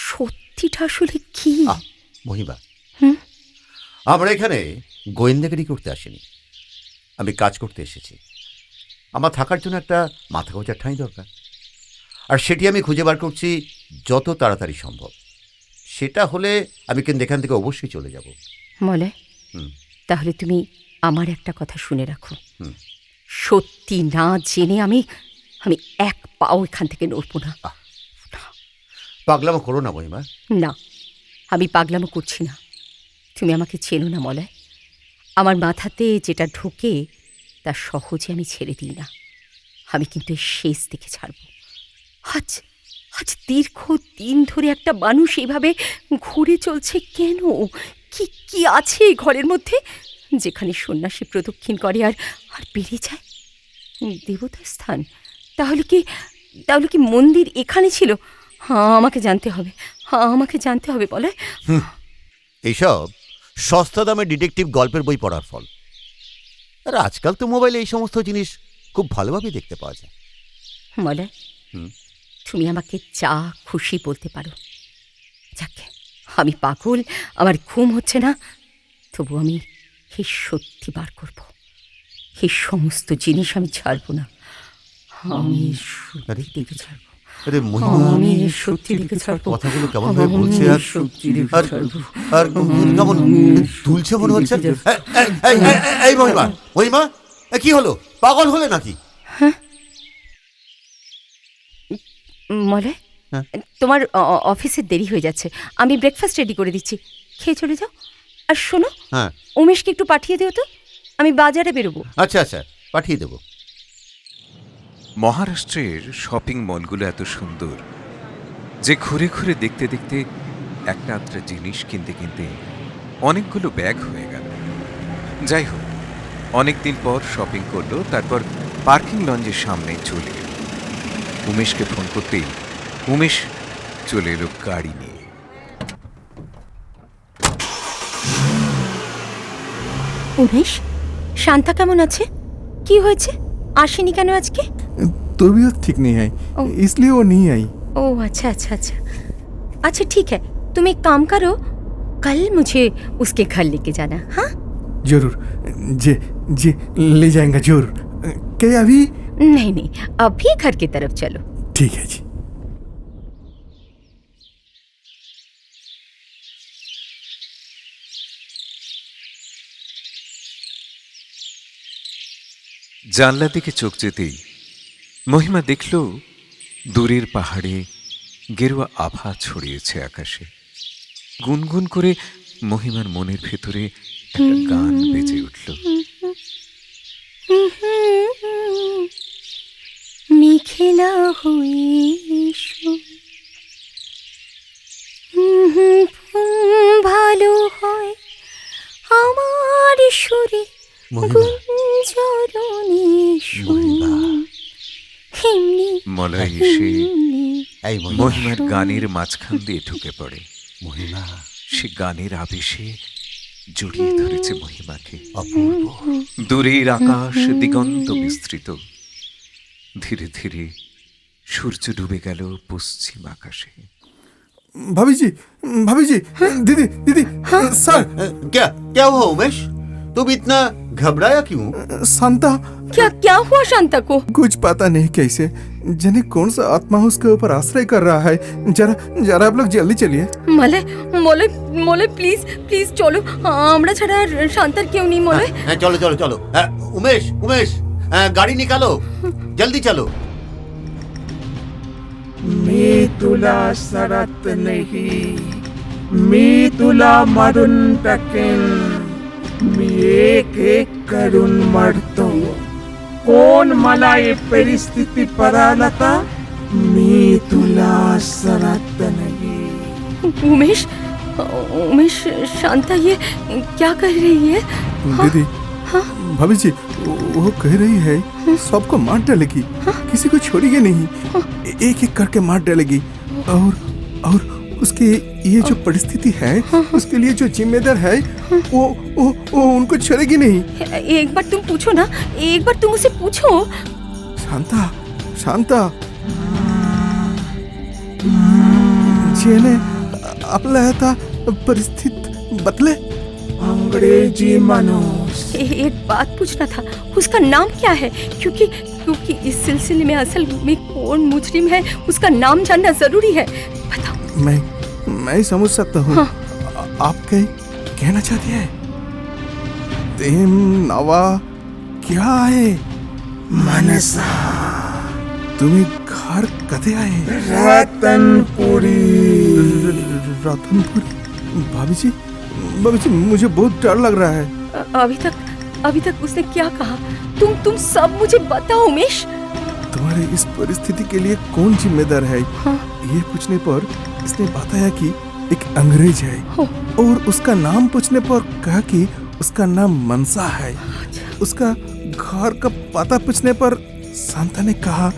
সত্যিটা আসলে কি। মহিমা, আমরা এখানে গোয়েন্দাগিরি করতে আসিনি, আমি কাজ করতে এসেছি। আমার থাকার জন্য একটা মাথা গোঁজার ঠাঁই দরকার, আর সেটি আমি খুঁজে বার করছি যত তাড়াতাড়ি সম্ভব। সেটা হলে আমি কিন্তু এখান থেকে অবশ্যই চলে যাব। মলয়, তাহলে তুমি আমার একটা কথা শুনে রাখো। সত্যি না জেনে আমি এক পাও এখান থেকে নড়ব না। পাগলামো করো না মহিমা। না, আমি পাগলামো করছি না। তুমি আমাকে চেনো না মলয়। আমার মাথাতে যেটা ঢোকে তা সহজে আমি ছেড়ে দিই না। আমি কিন্তু এর শেষ দিকে ছাড়ব। আজ দীর্ঘ দিন ধরে একটা মানুষ এইভাবে ঘুরে চলছে কেন? কি আছে এই ঘরের মধ্যে যেখানে সন্ন্যাসী প্রদক্ষিণ করে আর বেরিয়ে যায়? দেবতার স্থান? তাহলে কি মন্দির এখানে ছিল? আমাকে জানতে হবে বলে। এইসব সস্তা দামে ডিটেকটিভ গল্পের বই পড়ার ফল। আর আজকাল তো মোবাইলে এই সমস্ত জিনিস খুব ভালোভাবে দেখতে পাওয়া যায়। মলয়, তুমি আমাকে যা খুশি বলতে পারো। যাকে আমি পাগল, আমার ঘুম হচ্ছে না, তবু আমি এই সত্যি বার করব। এই সমস্ত জিনিস আমি ছাড়ব না। আমি সত্যি দেখে ছাড়ব। আরে মহিমা, আমি সত্যি দেখে ছাড়ব। কথাগুলো কেমন ভাবে বলছে আর কেমন তুলছে মনে হচ্ছে। এই মহিমা, কি হলো? পাগল হলে নাকি? মলয় হ্যাঁ। তোমার অফিসে দেরি হয়ে যাচ্ছে, আমি ব্রেকফাস্ট রেডি করে দিচ্ছি, খেয়ে চলে যাও। আর শোনো, হ্যাঁ, উমেশকে একটু পাঠিয়ে দিও তো, আমি বাজারে বেরোবো। আচ্ছা আচ্ছা, পাঠিয়ে দেবো। মহারাষ্ট্রের শপিং মলগুলো এত সুন্দর যে ঘুরে ঘুরে দেখতে দেখতে একটা আধটা জিনিস কিনতে কিনতে অনেকগুলো ব্যাগ হয়ে গেল। যাই হোক, অনেকদিন পর শপিং করলো, তারপর পার্কিং লঞ্জের সামনে চলে এলো। উমেশকে ফোন করতেই উমেশ চলে এলো গাড়ি নিয়ে। উমেশ, শান্তা কেমন আছে? কি হয়েছে, আসেনি কেন আজকে? तबीयत ठीक नहीं है, ओ। इसलिए वो नहीं आई। ओ अच्छा अच्छा अच्छा अच्छा, ठीक है, तुम एक काम करो, कल मुझे उसके घर लेके जाना। हाँ जरूर, जी जी ले जाएंगे जरूर। क्या अभी? नहीं नहीं, अभी घर की तरफ चलो। ठीक है जी। জানলা দিকে চোখ যেতেই মহিমা দেখল দূরের পাহাড়ে গেরুয়া আভা ছড়িয়েছে আকাশে। গুনগুন করে মহিমার মনের ভেতরে একটা গান বেজে উঠল। মেঘলা হয়ে এসো, ভালো হয় আমার সুরে মহিমা, গুঞ্জরণে মহিমা। মলয় এসে এই মহিমা, মহিমার গানের মাঝখান দিয়ে ঢুকে পড়ে। মহিমা সে গানের আবেশে জড়িয়ে ধরেছে মহিমাকে। অপূর্ব। দূরের আকাশ দিগন্ত বিস্তৃত, ধীরে ধীরে সূর্য ডুবে গেল পশ্চিম আকাশে। भाभी जी, दीदी दीदी, सर, क्या क्या हुआ उमेश? तुम इतना घबराया क्यों? शांता, क्या क्या हुआ शांता को? कुछ पता नहीं कैसे, जाने कौन सा आत्मा उसके ऊपर आश्रय कर रहा है। जरा जरा आप लोग जल्दी चलिए। মলয় মলয় মলয়, প্লিজ প্লিজ চলো, আমরা ছাড়া আর শান্তার কেউ নেই। মলয় हाँ, चलो चलो चलो। उमेश उमेश, गाड़ी निकालो, जल्दी चलो। मी तुला सरत नाही, मी तुला मारून टाकेन, मी एक एक करून मरतो. कोण मला ही परिस्थिती परालता, मी तुला सरत नाही. उमेश उमेश, शांता ये क्या कर रही है? दीदी, भाभी जी, वो कह रही है सबको मार डालेगी, किसी को छोड़ेगी नहीं, एक एक करके मार डालेगी। और उसकी ये जो परिस्थिति है, उसके लिए जो जिम्मेदार है, वो उनको छोड़ेगी नहीं। एक बार तुम पूछो ना, एक बार तुम उसे पूछो। शांता, शांता, जेने आपला आता परिस्थिती बदले। अंग्रेजी माणूस. एक बात पूछना था, उसका नाम क्या है? क्योंकि क्योंकि इस सिलसिले में असल में कौन मुजरिम है, उसका नाम जानना जरूरी है। बताओ। मैं समझ सकता हूँ। हाँ। आप कहना चाहते हैं तेम नवा क्या आहे? मनसा. तुम्ही घर कधी आहे? रतनपुरी. रतनपुरी? भाभी जी, मुझे बहुत डर लग रहा है। अभी तक उसने क्या कहा? तुम सब मुझे बताओ उमेश। तुम्हारे इस परिस्थिति के लिए कौन जिम्मेदार है? हाँ। ये पूछने पर इसने बताया कि एक अंग्रेज है, और उसका नाम पूछने पर कहा कि उसका नाम मनसा है। उसका घर का पता पूछने पर शांता ने कहा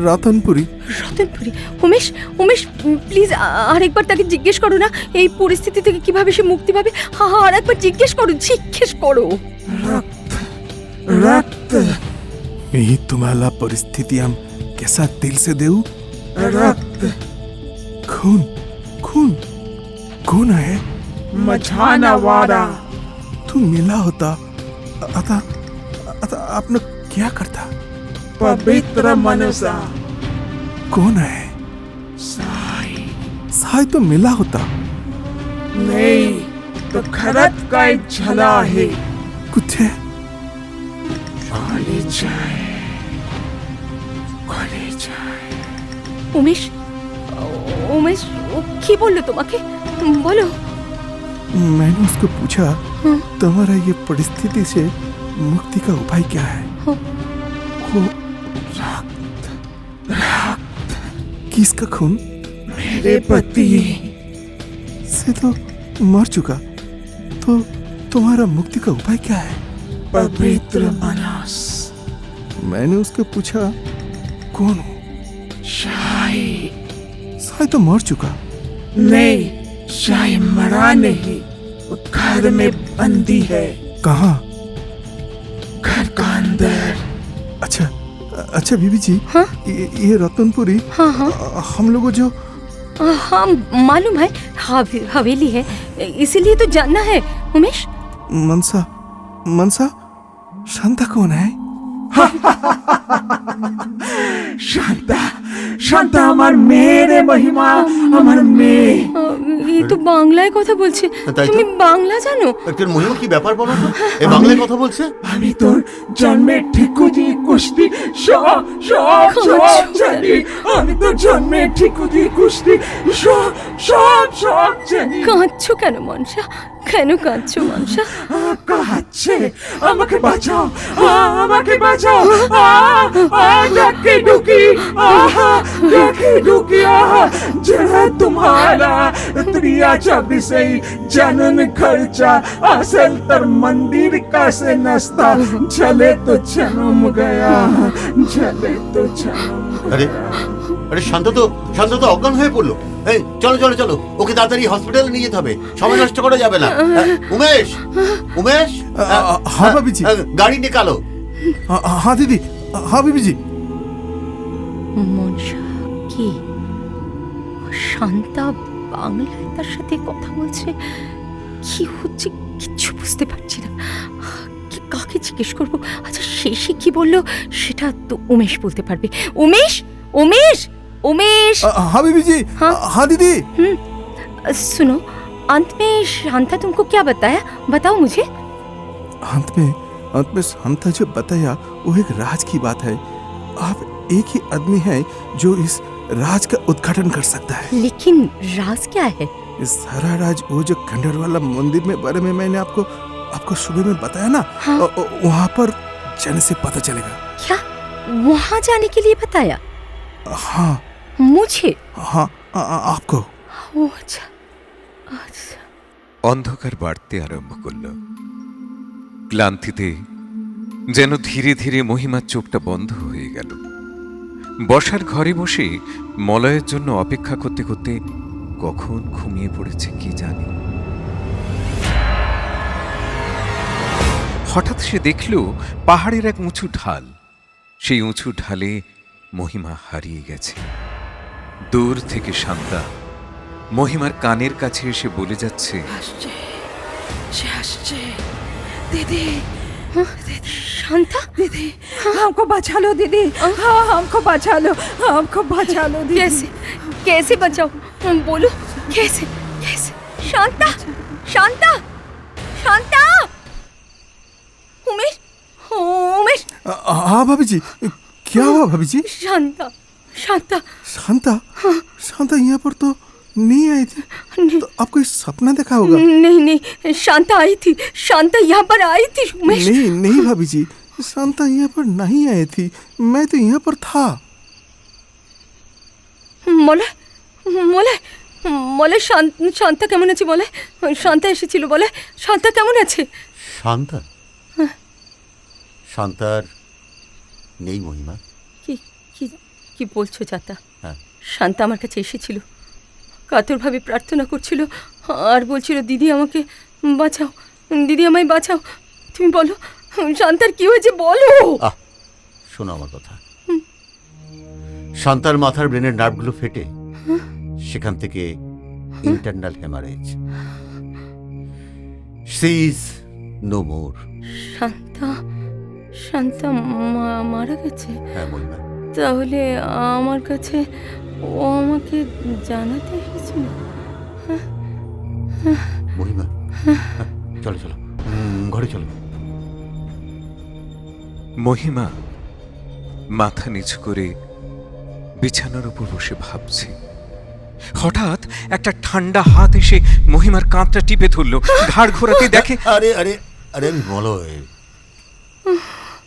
রতনপুরি। রতনপুরি? উমেশ উমেশ, প্লিজ আর একবার তাকে জিজ্ঞেস করো না এই পরিস্থিতি থেকে কিভাবে সে মুক্তি পাবে। হ্যাঁ, আর একবার জিজ্ঞেস করো। रक्त. यही तुम्हाला परिस्थिती हम कैसा दिल से देऊ? रक्त. खून खून कौन है? मछाना वारा. तू मिला होता आता आपने क्या करता? पवित्र मनसा. कौन है? साई तो मिला होता नहीं तो खरत काय झाला आहे. कुठे? कॉलेज आहे. उमेश उमेश वो কি বললো তোমাকে বলো। मैंने उसको पूछा हाँ। तुम्हारा ये परिस्थिति से मुक्ति का उपाय क्या है? हाँ। वो किसका खून मेरे पति से तो मर चुका, तो तुम्हारा मुक्ति का उपाय क्या है? पवित्र मानस मैंने उसको पूछा कौन हो? शाही साई तो मर चुका। नहीं, शाही मरा नहीं, वो घर में बंदी है, कहाँ? घर का अंदर। अच्छा अच्छा बीबी जी, हाँ? ये रतनपुरी हाँ हाँ हम लोगों जो हाँ मालूम है, हवेली है, इसीलिए तो जानना है। उमेश मनसा मनसा शांता कौन है? शांता शांता আমার মেয়ে মহিমা, আমার মেয়ে। এই তো বাংলায় কথা বলছে। তাই তো। তুমি বাংলা জানো? একজন মহিমা কি ব্যাপার বলো তো, এই বাংলায় কথা বলছে। আমি তোর জন্মের ঠিকুজি কুস্তি সব সব সব জানি, আমি তোর জন্মের ঠিকুজি কুস্তি সব সব সব জানি। কাঁদছো কেন মনসা? কেন কাঁদছো মনসা? কাছে আমাকে বাঁচাও, আমাকে বাঁচাও, ডাকে ঢুকি, डाके डुकिया जरा तुम्हारा त्रिया 24 जनन खर्चा असल तर मंदिर का से नस्ता चले तो जन्म गया, चले तो जन्म। আরে আরে শান্ত তো অজ্ঞান হয়ে পড়লো। এই চলো চলো চলো, ওকে তাড়াতাড়ি হসপিটালে নিয়ে যেতে হবে, সময় নষ্ট করা যাবে না। উমেশ উমেশ, हाँ भाभी जी। গাড়ি নিকালো। हाँ दीदी, हाँ बीबी जी। মনসা কি শান্তা বাংলায় তার সাথে কথা বলছে? কি হচ্ছে কিচ্ছু বুঝতে পারছি না। কাকে জিজ্ঞেস করবো? আচ্ছা শেষে কি বললো সেটা তো উমেশ বলতে পারবে। উমেশ উমেশ উমেশ हाँ बीबी जी। हाँ? हाँ दीदी। सुनो, अंत में शांता तुमको क्या बताया? बताओ मुझे। अंत में शांता जो बताया वो एक राज की बात है। आप एक ही आदमी है जो इस राज का उद्घाटन कर सकता है। लेकिन राज क्या है? इस सारा राज वो जो खंडर वाला मंदिर में बारे में मैंने आपको सुबह में बताया ना, हाँ। वहाँ पर जाने से पता चलेगा। क्या वहाँ जाने के लिए बताया? हाँ मुझे? हाँ आपको। ओ अच्छा अच्छा। অন্ধকার বাড়তে আরম্ভ করল। ক্লান্তিতে যেন ধীরে ধীরে মহিমার চোখটা বন্ধ হয়ে গেল। বসার ঘরে বসে মলয়ের জন্য অপেক্ষা করতে করতে কখন ঘুমিয়ে পড়েছে কি জানে। হঠাৎ সে দেখল পাহাড়ের এক উঁচু ঢাল। সেই উঁচু ঢালে মহিমা হারিয়ে গেছে। দূর থেকে শান্তা মহিমার কানের কাছে এসে বলে যাচ্ছে, दीदी शांता दीदी हमको बचा लो दीदी, हाँ हमको बचा लो, हमको बचा लो दीदी। कैसे कैसे बचाओ? बोलो कैसे कैसे? शांता शांता शांता उमेश उमेश हाँ भाभी जी, क्या हुआ भाभी जी? शांता शांता शांता शांता यहाँ पर तो नहीं आई थी, तो आपको इस सपना देखा होगा। नहीं नहीं शांता आई थी, शांता यहाँ पर आई थी उमेश। नहीं नहीं भाभी जी, शांता यहाँ पर नहीं आई थी, मैं तो यहाँ पर था। মলে মলে মলে শান্তা কেমন আছে বলে? শান্তা এসেছিল বলে? শান্তা কেমন আছে? শান্তা শান্তার নেই মহিমা। কি কি কি বলছো চাতা? হ্যাঁ। শান্তা আমার কাছে এসেছিল, কাতরভাবে প্রার্থনা করছিল আর বলছিল দিদি আমাকে বাঁচাও, দিদি আমায় বাঁচাও। তুমি বলো শান্তার কি হয়েছে বলো। শোনো আমার কথা। শান্তার মাথার ব্রেনের নার্ভগুলো ফেটে সেখান থেকে internal haemorrhage, she is no more. Shanta Shanta মারা গেছে? হ্যাঁ মহিমা। তাহলে আমার কাছে ও আমাকে জানাতে এসেছিল? মহিমা চলো চলো ঘরে চলো। মহিমা মাথা নিচু করে বিছানার উপর বসে ভাবছে। হঠাৎ একটা ঠান্ডা হাত এসে মহিমার কাঁধটা টিপে ধরল। ঘাড় ঘোরাতে দেখে আরে আরে আরে মলয়,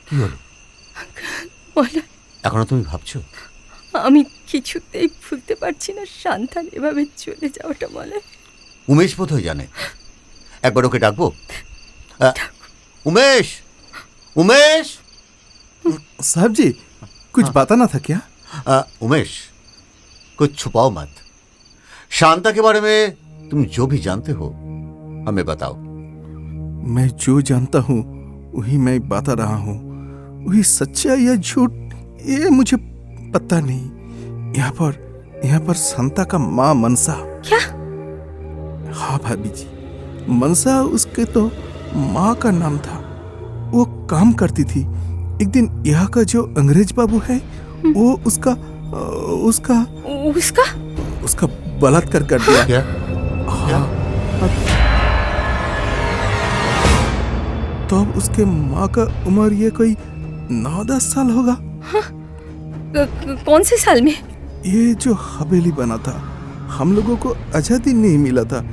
কি হলো? বলো, এখনো তুমি ভাবছো? আমি কিছুতেই ভুলতে পারছি না শান্তার এভাবে চলে যাওয়াটা। বলে উমেশ বোধহয় জানে, একবার ওকে ডাকবো। उमेश उमेश साहब जी कुछ बताना था क्या? उमेश कुछ छुपाओ मत। शांता के बारे में तुम जो भी जानते हो हमें बताओ। मैं जो जानता हूँ वही मैं बता रहा हूँ। वही सच्चा या झूठ ये मुझे पता नहीं। यहाँ पर शांता का माँ मनसा। क्या? हाँ भाभी जी, मनसा उसके तो माँ का नाम था। वो काम करती थी। एक दिन यहाँ का जो अंग्रेज बाबू है वो उसका उसका उसका उसका बलात्कार कर दिया। क्या? हाँ, तो अब उसके माँ का उम्र ये कोई 9-10 साल होगा। कौन से साल में? ये जो हवेली बना था, हम लोगों को आजादी नहीं मिला था,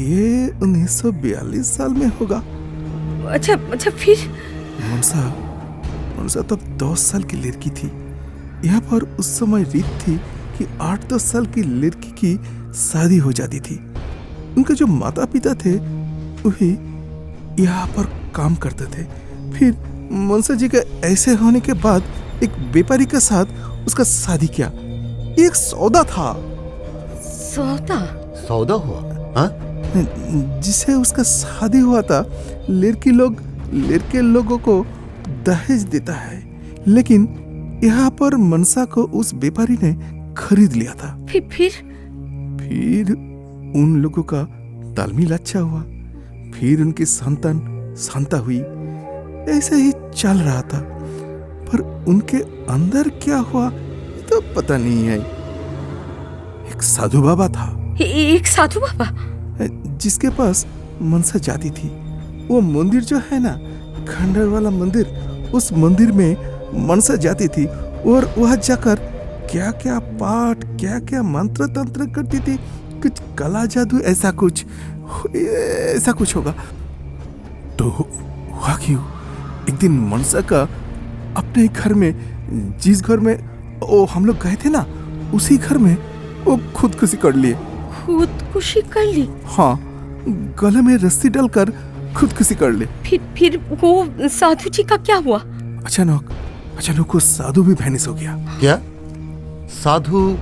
ये 1942 साल में होगा। अच्छा अच्छा, फिर? मनसा तब 10 साल की लड़की थी। यहाँ पर उस समय रीत थी कि 8-10 साल की लड़की की शादी हो जाती थी। उनके जो माता पिता थे वही यहाँ पर काम करते थे। फिर मनसा जी का ऐसे होने के बाद एक व्यापारी के साथ उसका शादी किया। एक सौदा था। सौदा? सौदा हुआ? हाँ? जिसे उसका शादी हुआ था, लड़के लोगों को दहेज देता है, लेकिन यहाँ पर मनसा को उस व्यापारी ने खरीद लिया था। फिर उन लोगों का तालमेल अच्छा हुआ। फिर उनकी संतान शांता हुई। ऐसे ही चल रहा था, पर उनके अंदर क्या हुआ तो पता नहीं है। एक साधु बाबा था। एक साधु बाबा? जिसके पास मनसा जाती थी। वो मंदिर जो है ना, खंडर वाला मंदिर, उस मंदिर में मनसा जाती थी और वहां जाकर क्या क्या पाठ, क्या क्या मंत्र तंत्र करती थी। कुछ कला जादू ऐसा कुछ होगा। तो हुआ क्यों, एक दिन मनसा का अपने घर में, जिस घर में वो हम लोग गए थे ना, उसी घर में वो खुदकुशी कर लिए। खुदकुशी कर ली? हाँ, गले में रस्सी डालकर खुदकुशी कर ले। फिर वो साधु जी का क्या हुआ? अचानक वो साधु भी वैनिश हो गया। क्या? साधु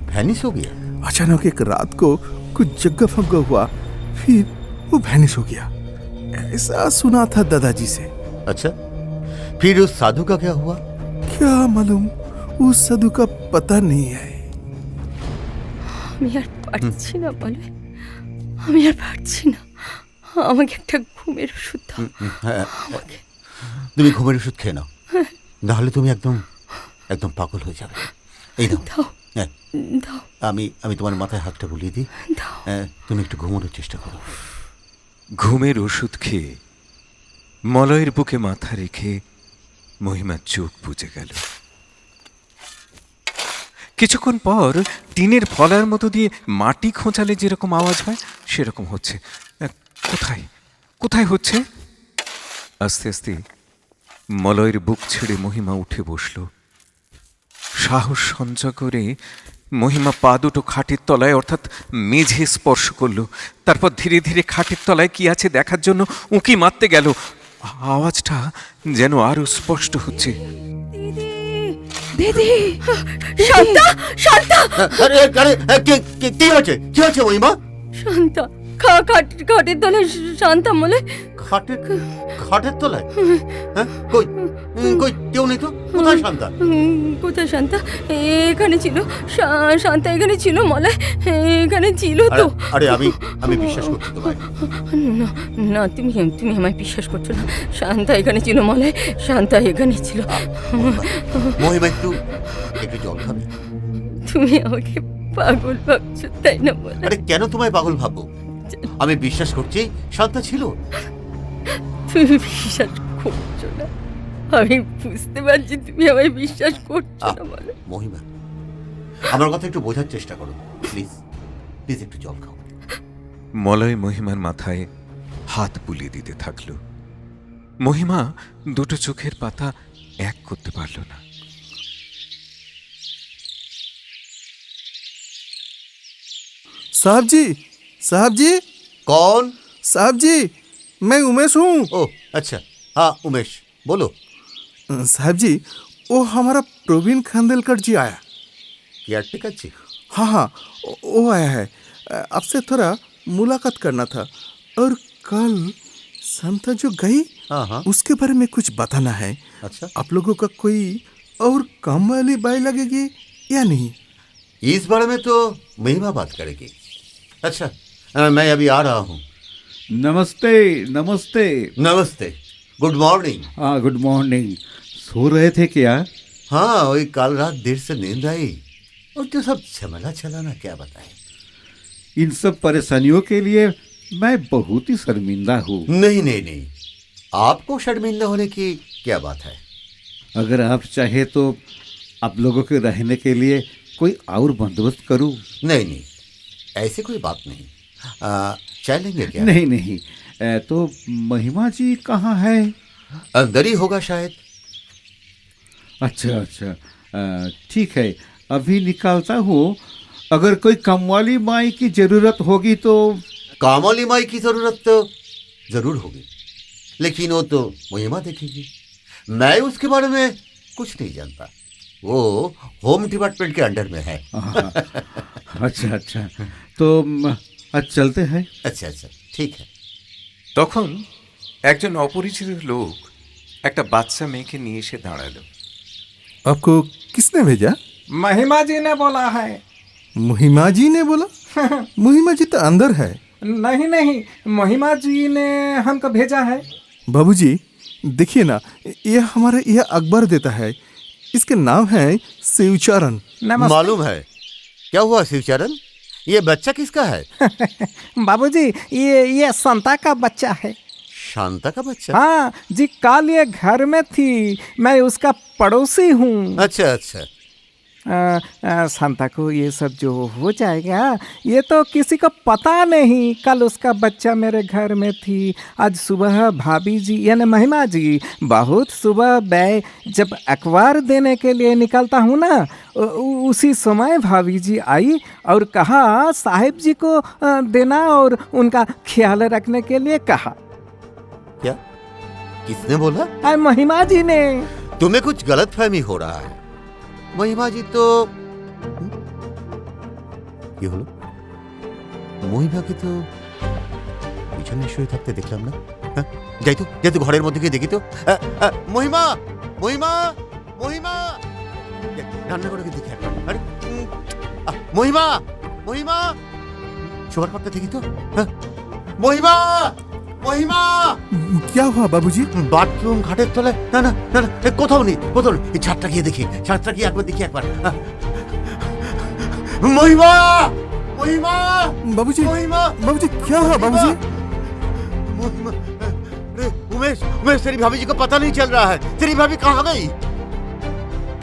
वैनिश हो गया? अचानक एक रात को कुछ जग्गा फग्गा हुआ, फिर वो वैनिश हो गया। ऐसा सुना था दादाजी से। अच्छा, फिर उस साधु का क्या हुआ? क्या मालूम, उस साधु का पता नहीं है। আমি আর পারছি না বলে, আমি আর পারছি না। আমাকে একটা ঘুমের ওষুধ দাও। তুমি ঘুমের ওষুধ খেয়ে নাও, নাহলে তুমি একদম পাগল হয়ে যাবে। এই নাও, দাও। আমি তোমার মাথায় হাতটা বুলিয়ে দিই। তুমি একটু ঘুমানোর চেষ্টা করো। ঘুমের ওষুধ খেয়ে মলয়ের বুকে মাথা রেখে মহিমার চোখ বুজে গেল। কিছুক্ষণ পর টিনের ফলার মতো দিয়ে মাটি খোঁচালে যেরকম আওয়াজ হয় সেরকম হচ্ছে। কোথায় হচ্ছে? আস্তে আস্তে মলয়ের বুক ছেড়ে মহিমা উঠে বসল। সাহস সঞ্চয় করে মহিমা পা দুটো খাটের তলায় অর্থাৎ মেঝে স্পর্শ করল। তারপর ধীরে ধীরে খাটের তলায় কি আছে দেখার জন্য উঁকি মারতে গেল। আওয়াজটা যেন আরো স্পষ্ট হচ্ছে। দিদি, শান্তা, শান্তা! আরে কি হচ্ছে মহিমা? শান্তা খাটের তলায়। শান্তা বলে খাটের তলায়? কই কেউ নেই তো? কোথায় শান্তা? কোথায় শান্তা? এখানে ছিল। শান্তা এখানে ছিল মলয়, এখানে ছিল তো। আরে আমি বিশ্বাস করছি তোমায়। না, তুমি আমায় বিশ্বাস করছো না। শান্তা এখানে ছিল মলয়, শান্তা এখানে ছিল। মহিমা একটু জল খাবে? তুমি আমাকে পাগল ভাবছো তাই না মলয়? আরে কেন তোমায় পাগল ভাববো? আমি বিশ্বাস করছি শান্তা ছিল। তুমি বিশ্বাস করছো না? আমি বুঝতে পারছি তুমি আমায় বিশ্বাস করছো না। বলো মহিমা, আমার কথা একটু বোঝার চেষ্টা করো প্লিজ, প্লিজ একটু জল খাও। মলয় মহিমার মাথায় হাত বুলিয়ে দিতে থাকল। মহিমা দুটো চোখের পাতা এক করতে পারল না। साहब जी, साहब जी, कौन? साहब जी, मैं उमेश हूँ। ओह अच्छा, हाँ उमेश बोलो। साहब जी, वो हमारा प्रवीण खानदेलकर जी आया। केयरटेकर जी? हाँ हाँ, वो आया है। आपसे थोड़ा मुलाकात करना था। और कल संता जो गई, हाँ हाँ, उसके बारे में कुछ बताना है। अच्छा आप लोगों का कोई और काम वाली बाई लगेगी या नहीं? इस बारे में तो महिमा बात करेगी। अच्छा मैं अभी आ रहा हूँ। नमस्ते नमस्ते। नमस्ते, गुड मॉर्निंग। हाँ गुड मॉर्निंग। सो रहे थे क्या? हाँ वही कल रात देर से नींद आई और जो सब झमेला चला ना, क्या बताएं। इन सब परेशानियों के लिए मैं बहुत ही शर्मिंदा हूँ। नहीं नहीं नहीं, आपको शर्मिंदा होने की क्या बात है। अगर आप चाहे तो आप लोगों के रहने के लिए कोई और बंदोबस्त करूँ? नहीं नहीं, ऐसी कोई बात नहीं। चाय लेंगे क्या? नहीं नहीं, तो महिमा जी कहाँ है? अंदर ही होगा शायद। अच्छा अच्छा, ठीक है, अभी निकालता हूँ। अगर कोई कमवाली माई की जरूरत होगी तो? कामवाली माई की जरूरत तो जरूर होगी, लेकिन वो तो महिमा देखेगी। मैं उसके बारे में कुछ नहीं जानता, वो होम डिपार्टमेंट के अंडर में है। अच्छा अच्छा, तो आज चलते हैं। अच्छा अच्छा ठीक है। তখন একজন অপরিচিত লোক একটা বাচ্চা মেয়েকে নিয়ে এসে দাঁড়ালো। आपको किसने भेजा? महिमा जी ने बोला है। मुहिमा जी ने बोला? मुहिमा जी तो अंदर है। नहीं नहीं, महिमा जी ने हमको भेजा है। बाबूजी देखिए ना, ये हमारा यह अखबार देता है। इसके नाम है शिवचरण। मालूम है। क्या हुआ शिवचरण, ये बच्चा किसका है? बाबूजी, ये संता का बच्चा है। शांता का बच्चा? हाँ जी, कल ये घर में थी, मैं उसका पड़ोसी हूँ। अच्छा अच्छा, शांता को ये सब जो हो जाएगा ये तो किसी को पता नहीं। कल उसका बच्चा मेरे घर में थी। आज सुबह भाभी जी यानी महिमा जी बहुत सुबह मैं जब अखबार देने के लिए निकलता हूँ ना, उसी समय भाभी जी आई और कहा साहिब जी को देना और उनका ख्याल रखने के लिए कहा। क्या? किसने बोला? महिमा जी ने। तुम्हें कुछ गलत फहमी हो रहा है। महिमा जी तो কি হলো? মহিমাকে তো পিছনে শুয়ে থাকতে দেখলাম না। যাই তো ঘরের মধ্যে গিয়ে দেখি তো। মহিমা মহিমা মহিমা, রান্না করে দেখি একবার। আরে মহিমা মহিমা, শোয়ার ঘরটা দেখি তো। মহিমা মহিমা। क्या हुआ बाबूजी? বাথরুম ঘাটের তলায়? না না না না, কোথাও নেই কোথাও নেই। এই ছাদটা গিয়ে দেখি, ছাদটা গিয়ে একবার দেখি একবার। महिमा महिमा बाबूजी, महिमा बाबूजी क्या हुआ बाबूजी? महिमा, अरे उमेश उमेश, तेरी भाभी जी को पता नहीं चल रहा है। तेरी भाभी कहाँ गई?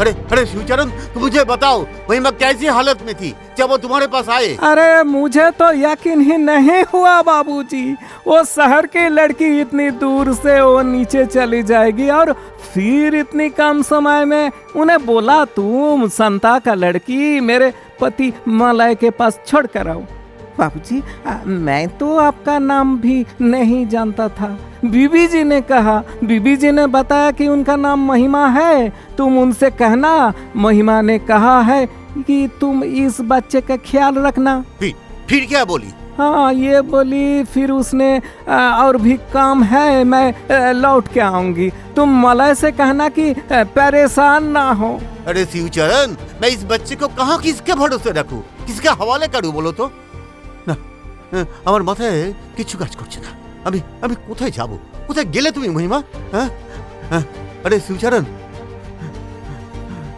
अरे अरे शिवचरण, तुम मुझे बताओ महिमा कैसी हालत में थी जब वो तुम्हारे पास आए? अरे मुझे तो यकीन ही नहीं हुआ बाबूजी, वो शहर की लड़की इतनी दूर से वो नीचे चली जाएगी और फिर इतनी कम समय में उन्हें बोला तुम संता का लड़की मेरे पति मलय के पास छोड़ कर आओ। बाबूजी, मैं तो आपका नाम भी नहीं जानता था। बीबी जी ने कहा, बीबी जी ने बताया कि उनका नाम महिमा है, तुम उनसे कहना महिमा ने कहा है कि तुम इस बच्चे का ख्याल रखना। फिर क्या बोली? हाँ ये बोली, फिर उसने और भी काम है, मैं लौट के आऊंगी, तुम मलय से कहना कि परेशान ना हो। अरे शिवचरण, मैं इस बच्चे को कहाँ किसके भरोसे रखूं, किसके हवाले करूं बोलो तो? না আমার মাথায় কিছু কাজ করছে না। আমি কোথায় যাব? কোথায় গেলে তুমি महिमा? अरे शिवचरण,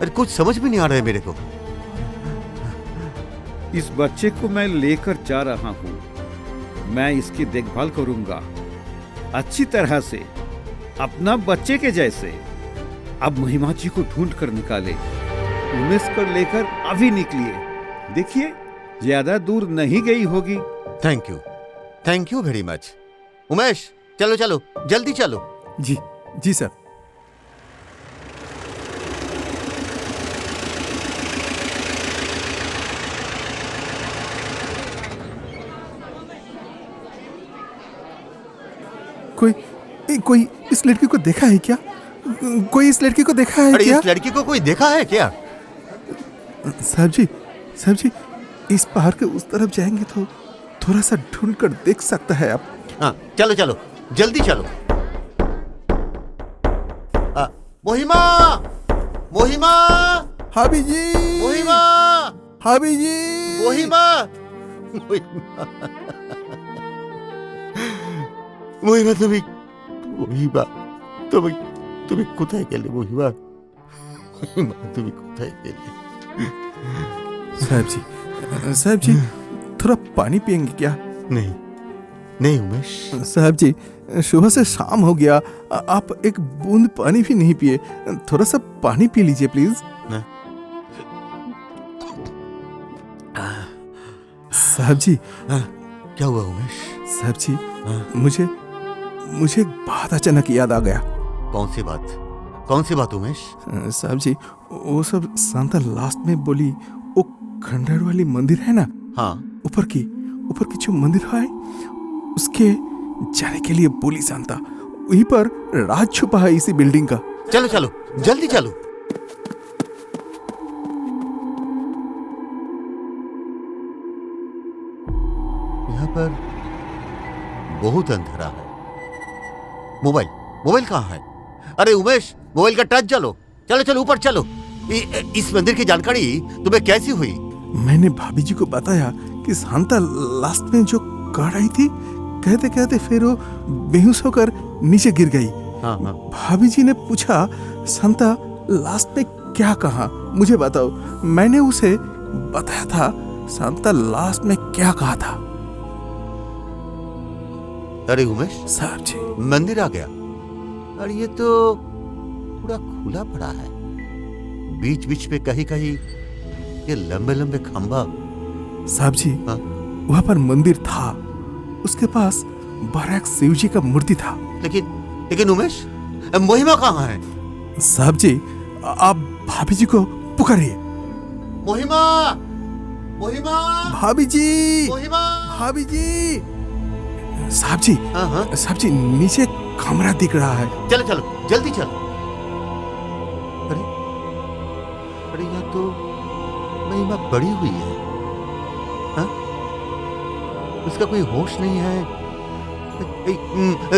अरे कुछ समझ में नहीं आ रहा है मेरे को। इस बच्चे को मैं लेकर जा रहा हूँ। मैं इसकी देखभाल करूंगा अच्छी तरह से, अपना बच्चे के जैसे। अब महिमा जी को ढूंढ कर निकाले, उमेश को लेकर अभी निकली है। देखिए ज्यादा दूर नहीं गई होगी। Thank you very much. Umesh चलो चलो जल्दी चलो। जी जी सर। कोई इस लड़की को देखा है क्या? कोई इस लड़की को देखा है अरे क्या? इस लड़की को कोई देखा है क्या? साहब जी इस पहाड़ के उस तरफ जाएंगे तो थोड़ा सा ढूंढ कर देख सकता है आप। हाँ चलो चलो जल्दी चलो। मोहिमा मोहिमा हाबी जी मोहिमा हाबी जी मोहिमा मोहिमा তুমি কোথায় গেলে মহিমা? তুমি কোথায় গেলে? साहब जी थोड़ा पानी पियेंगे क्या? नहीं उमेश। साहब जी सुबह से शाम हो गया, आप एक बूंद पानी भी नहीं पिए। थोड़ा सा पानी पी लीजिए प्लीज। साहब जी क्या हुआ उमेश? साहब जी मुझे एक बात अचानक याद आ गया। कौन सी बात उमेश? साहब जी वो सब सांता लास्ट में बोली, वो खंडहर वाली मंदिर है ना? हाँ। ऊपर की जो मंदिर है उसके जाने के लिए बोली सांता। वहीं पर राज छुपा है इसी बिल्डिंग का। चलो चलो जल्दी चलो। यहाँ पर बहुत अंधेरा है। मोबाइल कहाँ है? अरे उमेश मोबाइल का टच चलो चलो ऊपर चलो। इस मंदिर की जानकारी तुम्हें कैसी हुई? मैंने भाभी जी को बताया कि सांता लास्ट में जो कह रही थी, कहते कहते फिर वो बेहोश होकर नीचे गिर गई। हाँ। भाभी जी ने पूछा सांता लास्ट में क्या कहा, मुझे बताओ। मैंने उसे बताया था सांता लास्ट में क्या कहा था। अरे उमेश साहब जी मंदिर आ गया और ये तो पूरा खुला पड़ा है। बीच पे कहीं ये लंबे खंभा। साहब जी हाँ? वहां पर मंदिर था, उसके पास बारह शिव जी का मूर्ति था। लेकिन उमेश मोहिमा कहाँ है? साहब जी आप भाभी जी को पुकारिए। मोहिमा भाभी जी मोहिमा भाभी जी। साहब जी हाँ। साहब जी नीचे कमरा दिख रहा है। चलो जल्दी चलो। अरे यहाँ तो महिमा पड़ी हुई है। हाँ? उसका कोई होश नहीं है।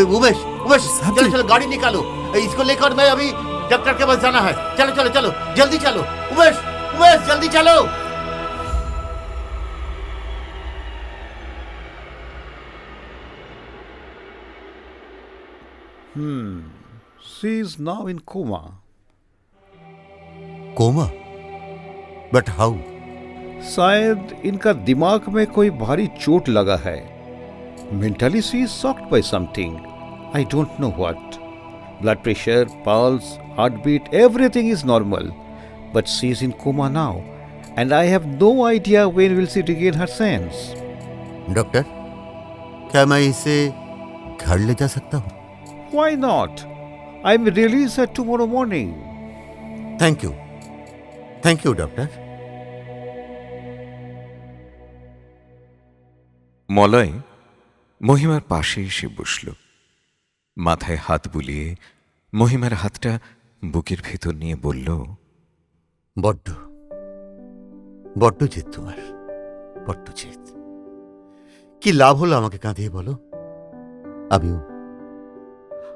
उमेश चलो गाड़ी निकालो, इसको लेकर मैं अभी डॉक्टर के पास जाना है। चलो जल्दी चलो। उमेश जल्दी चलो। She is now in coma. Coma? But how? शायद इनका दिमाग में कोई भारी चोट लगा है। Mentally she is shocked by something. I don't know what. Blood pressure, pulse, heartbeat, everything is normal. But she is in coma now. And I have no idea when will she regain her sense. Doctor क्या मैं इसे घर ले जा सकता हूँ? Why not? I am released at tomorrow morning. Thank you doctor. Malay মহিমার পাশে এসে বসল। মাথায় হাত বুলিয়ে মহিমার হাতটা বুকের ভেতর নিয়ে বলল, বড্ড জেদ তোমার, বড্ড জেদ। কি লাভ হলো আমাকে কাঁদিয়ে বলো?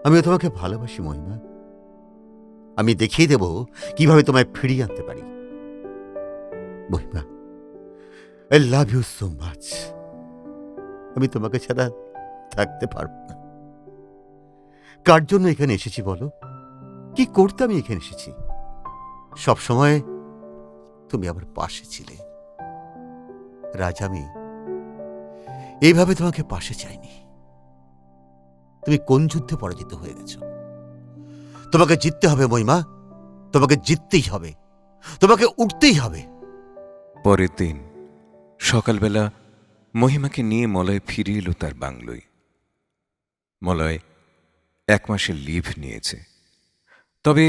আমিও তোমাকে ভালোবাসি মহিমা। আমি দেখিয়ে দেব কিভাবে তোমায় ফিরিয়ে আনতে পারি। Mahima I love you so much. আমি তোমাকে ছাড়া থাকতে পারবো না। কার জন্য এখানে এসেছি বলো? কি করতে আমি এখানে এসেছি? সব সময় তুমি আমার পাশে ছিলে রাজ। আমি এইভাবে তোমাকে পাশে চাইনি। তুমি কোন যুদ্ধে পরাজিত হয়ে গেছো? তোমাকে জিততে হবে মহিমা, তোমাকে জিততেই হবে। তোমাকে উঠতেই হবে। পরের দিন সকালবেলা মহিমাকে নিয়ে মলয় ফিরে এলো তার বাংলোয়। মলয় 1 মাসের লিভ নিয়েছে, তবে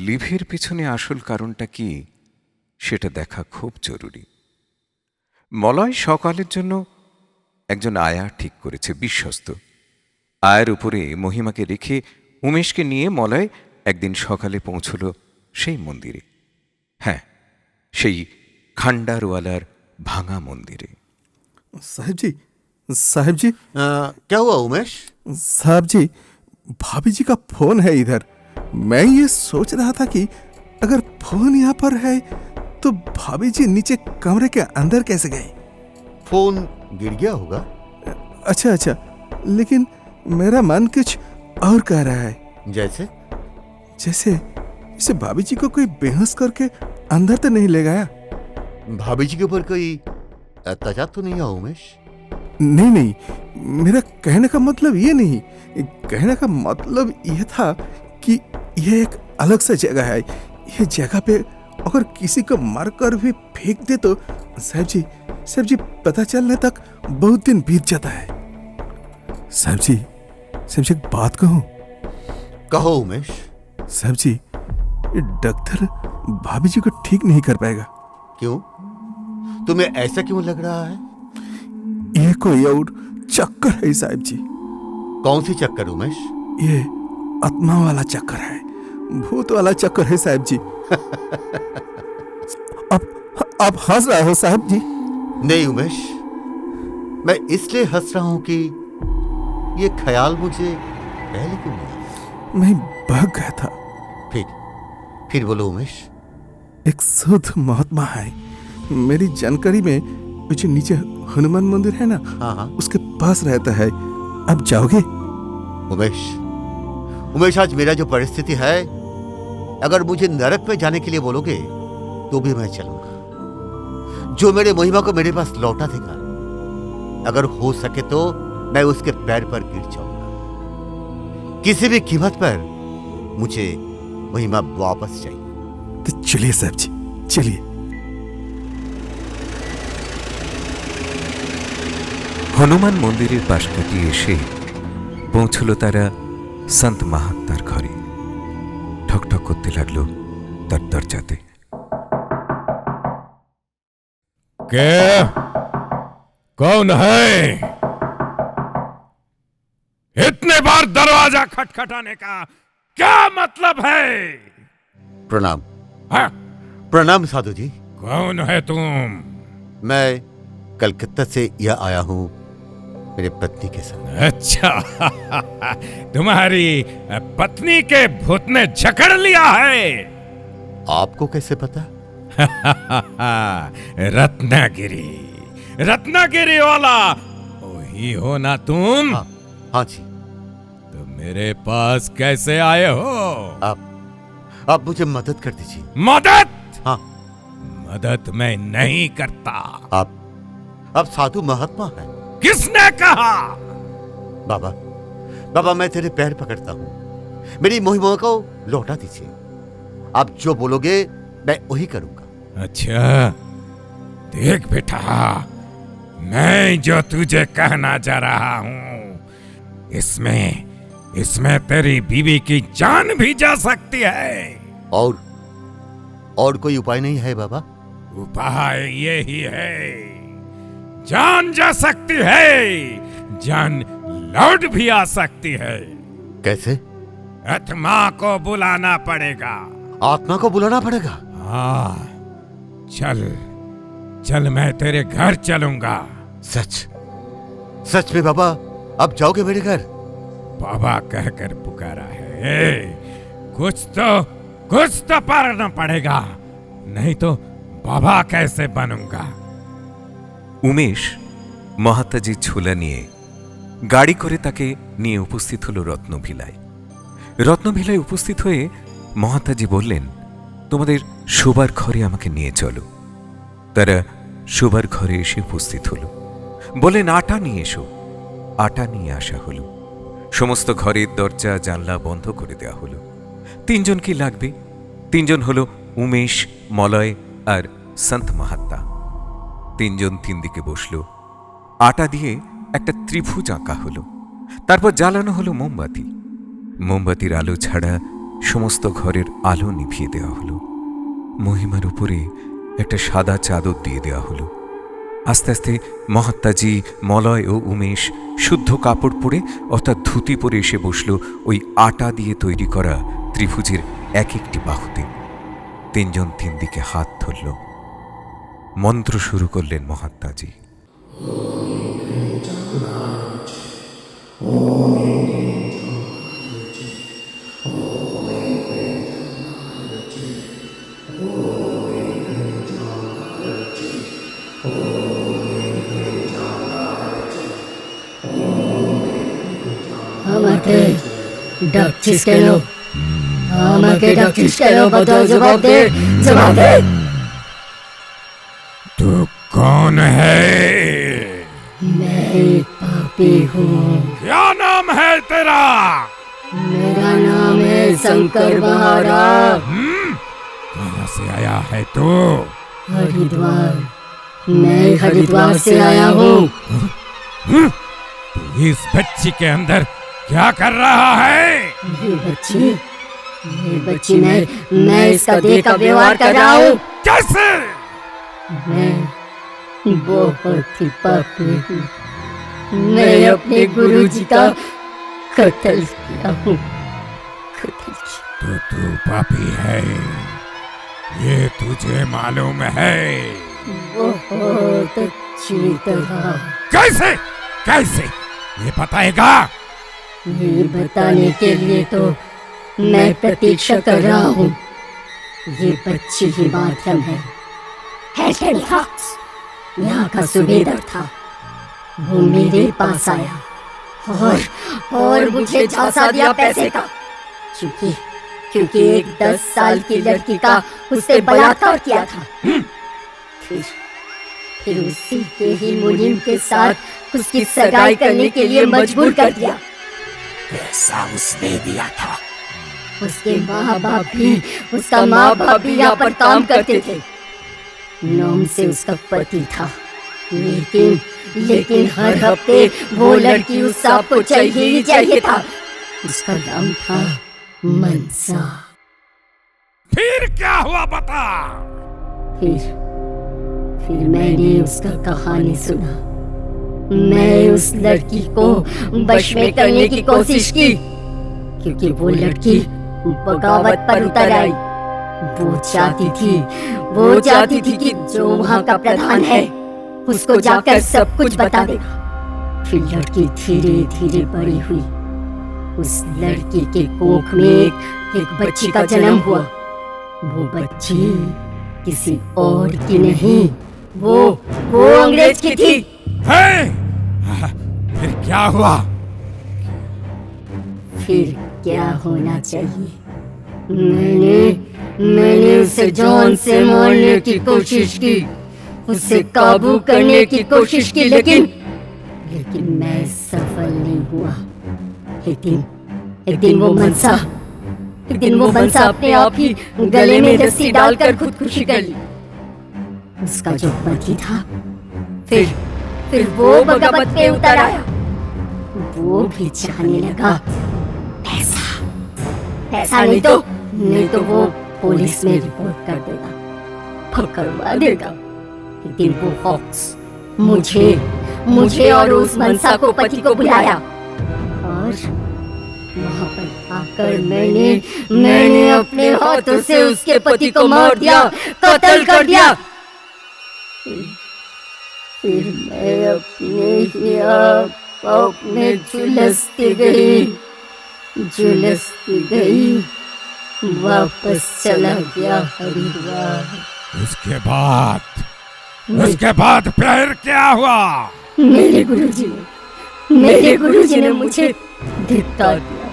লিভের পিছনে আসল কারণটা কি সেটা দেখা খুব জরুরি। মলয় সকালের জন্য একজন আয়া ঠিক করেছে, বিশ্বস্ত। আয়ের উপরে মহিমাকে রেখে উমেশকে নিয়ে মলয় একদিন সকালে পৌঁছল সেই মন্দিরে। হ্যাঁ, সেই খান্ডারওয়ালার ভাঙা মন্দিরে। साहब जी क्या हुआ उमेश? साहब जी, भाभी जी का फोन है इधर। मैं ये सोच रहा था कि अगर फोन यहाँ पर है तो भाभी जी नीचे कमरे के अंदर कैसे गए? फोन गिर गया होगा। अच्छा अच्छा, लेकिन मेरा मन कुछ और कह रहा है। जैसे? जैसे भाभी जी को कोई बेहोश करके अंदर तो नहीं ले गया? भाभी जी के ऊपर कोई अत्याचार तो नहीं हुआ उमेश? नहीं नहीं, मेरा कहने का मतलब ये नहीं। कहने का मतलब ये था कि ये एक अलग सा जगह है। ये जगह पे अगर किसी को मारकर भी फेंक दे तो साहब जी पता चलने तक बहुत दिन बीत जाता है। साहब जी एक बात कहूँ? कहो उमेश। साहब जी, ये डॉक्टर भाभी जी को ठीक नहीं कर पाएगा। क्यों? तुम्हें ऐसा क्यों लग रहा है? ये कोई और चक्कर है साहब जी। कौन सी चक्कर उमेश? ये आत्मा वाला चक्कर है, भूत वाला चक्कर है साहब जी। आप हंस रहे हो साहब जी? नहीं उमेश, मैं इसलिए हंस रहा हूं कि ये ख्याल मुझे पहले क्यों नहीं आया? मैं भाग गया था। फिर बोलो उमेश। एक शुद्ध महात्मा है, मेरी जानकारी में वो जो नीचे हनुमान मंदिर है ना, हाँ, उसके पास रहता है। अब जाओगे? उमेश आज मेरा जो परिस्थिति है, अगर मुझे नरक में जाने के लिए बोलोगे तो भी मैं चलूंगा। जो मेरे महिमा को मेरे पास लौटा देगा, अगर हो सके तो मैं उसके पैर पर गिर जाऊंगा। किसी भी कीमत पर मुझे महिमा वापस चाहिए। तो चलिए साहब जी, चलिए। হনুমান মন্দিরের পাশ কাটিয়ে এসে পৌঁছল তারা সন্ত মাহাত্মার ঘরে। ঠকঠক করতে লাগলো তার দরজাতে। কে? कौन है? इतने बार दरवाजा खटखटाने का क्या मतलब है? प्रणाम। हाँ? प्रणाम साधु जी। कौन है तुम? मैं कलकत्ता से यह आया हूँ मेरे पत्नी के साथ। अच्छा, तुम्हारी पत्नी के भूत ने जकड़ लिया है। आपको कैसे पता? रत्नागिरी वाला वही हो ना तुम? हाँ जी। तो मेरे पास कैसे आए हो? आप मुझे मदद कर दीजिए। मदद? हाँ। मदद मैं नहीं करता। आप साधु महात्मा हैं। किसने कहा? बाबा मैं तेरे पैर पकड़ता हूँ, मेरी महिमा को लौटा दीजिए। आप जो बोलोगे मैं वही करूंगा। अच्छा, देख बेटा, मैं जो तुझे कहना जा रहा हूँ, इसमें तेरी बीवी की जान भी जा सकती है। और कोई उपाय नहीं है बाबा? उपाय यही है, जान जा सकती है, जान लौट भी आ सकती है। कैसे? आत्मा को बुलाना पड़ेगा। आत्मा को बुलाना पड़ेगा? हाँ, चल मैं तेरे घर चलूंगा। सच में बाबा आप जाओगे मेरे घर? बाबा कहकर पुकारा है, कुछ तो पारना पड़ेगा, नहीं तो बाबा कैसे बनूंगा। উমেশ মহাত্মাজির ছোলা নিয়ে গাড়ি করে তাকে নিয়ে উপস্থিত হল রত্নভিলায়। রত্নভিলায় উপস্থিত হয়ে মহাত্মাজি বললেন, তোমাদের শোবার ঘরে আমাকে নিয়ে চলো। তারা শোবার ঘরে এসে উপস্থিত হল। বললেন, আটা নিয়ে এসো। আটা নিয়ে আসা হলো। সমস্ত ঘরের দরজা জানলা বন্ধ করে দেওয়া হলো। 3 জন কি লাগবে? 3 জন হলো উমেশ, মলয় আর সন্ত মাহাত্মা। তিনজন তিন দিকে বসল। আটা দিয়ে একটা ত্রিভুজ আঁকা হলো। তারপর জ্বালানো হলো মোমবাতি। মোমবাতির আলো ছাড়া সমস্ত ঘরের আলো নিভিয়ে দেওয়া হলো। মহিমার উপরে একটা সাদা চাদর দিয়ে দেওয়া হলো। আস্তে আস্তে মহাত্মাজি, মলয় ও উমেশ শুদ্ধ কাপড় পরে অর্থাৎ ধুতি পরে এসে বসল ওই আটা দিয়ে তৈরি করা ত্রিভুজের এক একটি বাহুতে। তিনজন তিন দিকে হাত ধরল। মন্ত্র শুরু করলেন মহাত্মাজি। আমাকে ডাকছিস কেন? আমাকে ডাকছিস কেন? বদল, জবাব দে, জবাব দে। तू कौन है? मैं पापी हूँ। क्या नाम है तेरा? मेरा नाम है शंकर बहारा। कहाँ से आया है तू? हरिद्वार। मैं हरिद्वार से आया हूँ। तू इस बच्ची के अंदर क्या कर रहा है? ये बच्ची मैं इसका देह का व्यवहार कर रहा हूँ। कैसे? मैं बहुत ही पापी हूँ। मैं अपने गुरुजी का कत्ल किया हूँ। तो तू पापी है, ये तुझे मालूम है? बहुत अच्छी तरह। कैसे? कैसे? ये बताएगा? ये बताने के लिए तो मैं प्रतीक्षा कर रहा हूँ। ये बच्ची ही माध्यम है। हेड फॉक्स यहाँ का सुबेदार था। वो मेरे पास आया और मुझे झांसा दिया पैसे का, क्योंकि एक 10 साल की लड़की का उससे बलात्कार किया था। फिर उसी के ही मुनीम के साथ उसकी सगाई करने के लिए मजबूर कर दिया। पैसा उसने दिया था। उसका माँ बाप भी यहाँ पर काम करते थे। नॉम से उसका पति था, लेकिन हर हफ्ते वो लड़की उस सांप को चाहिए था। उसका नाम था मनसा। फिर क्या हुआ बता? फिर मैंने उसका कहानी सुना। मैं उस लड़की को वश में करने की कोशिश की, क्योंकि वो लड़की बगावत पर उतर आई। वो चाहती थी कि जो वहाँ का प्रधान है उसको जाकर सब कुछ बता देगा। फिर लड़की धीरे धीरे बड़ी हुई। उस लड़की के कोख में एक बच्ची का जन्म हुआ। वो बच्ची किसी और की नहीं, वो अंग्रेज की थी। फिर क्या हुआ? फिर क्या होना चाहिए? मैंने उसे जान से मारने की कोशिश की, उसे काबू करने की कोशिश की, लेकिन मैं सफल नहीं हुआ। एक दिन वो मनसा अपने आप ही गले में रस्सी डालकर खुदकुशी कर ली। उसका जो पति था फिर वो बगावत पे उतर आया। वो भी चाहने लगा पैसा नहीं तो वो पुलिस में रिपोर्ट कर देगा, पकड़वा देगा। लेकिन वो फॉक्स मुझे और उस मनसा को पति को बुलाया, और वहाँ पर आकर मैंने अपने हाथों से उसके पति को मार दिया, कत्ल कर दिया। फिर मैं अपने झुलसती गई वापस चला गया हरिद्वार। उसके बाद फिर क्या हुआ? मेरे गुरुजी ने मुझे धिक्कार दिया,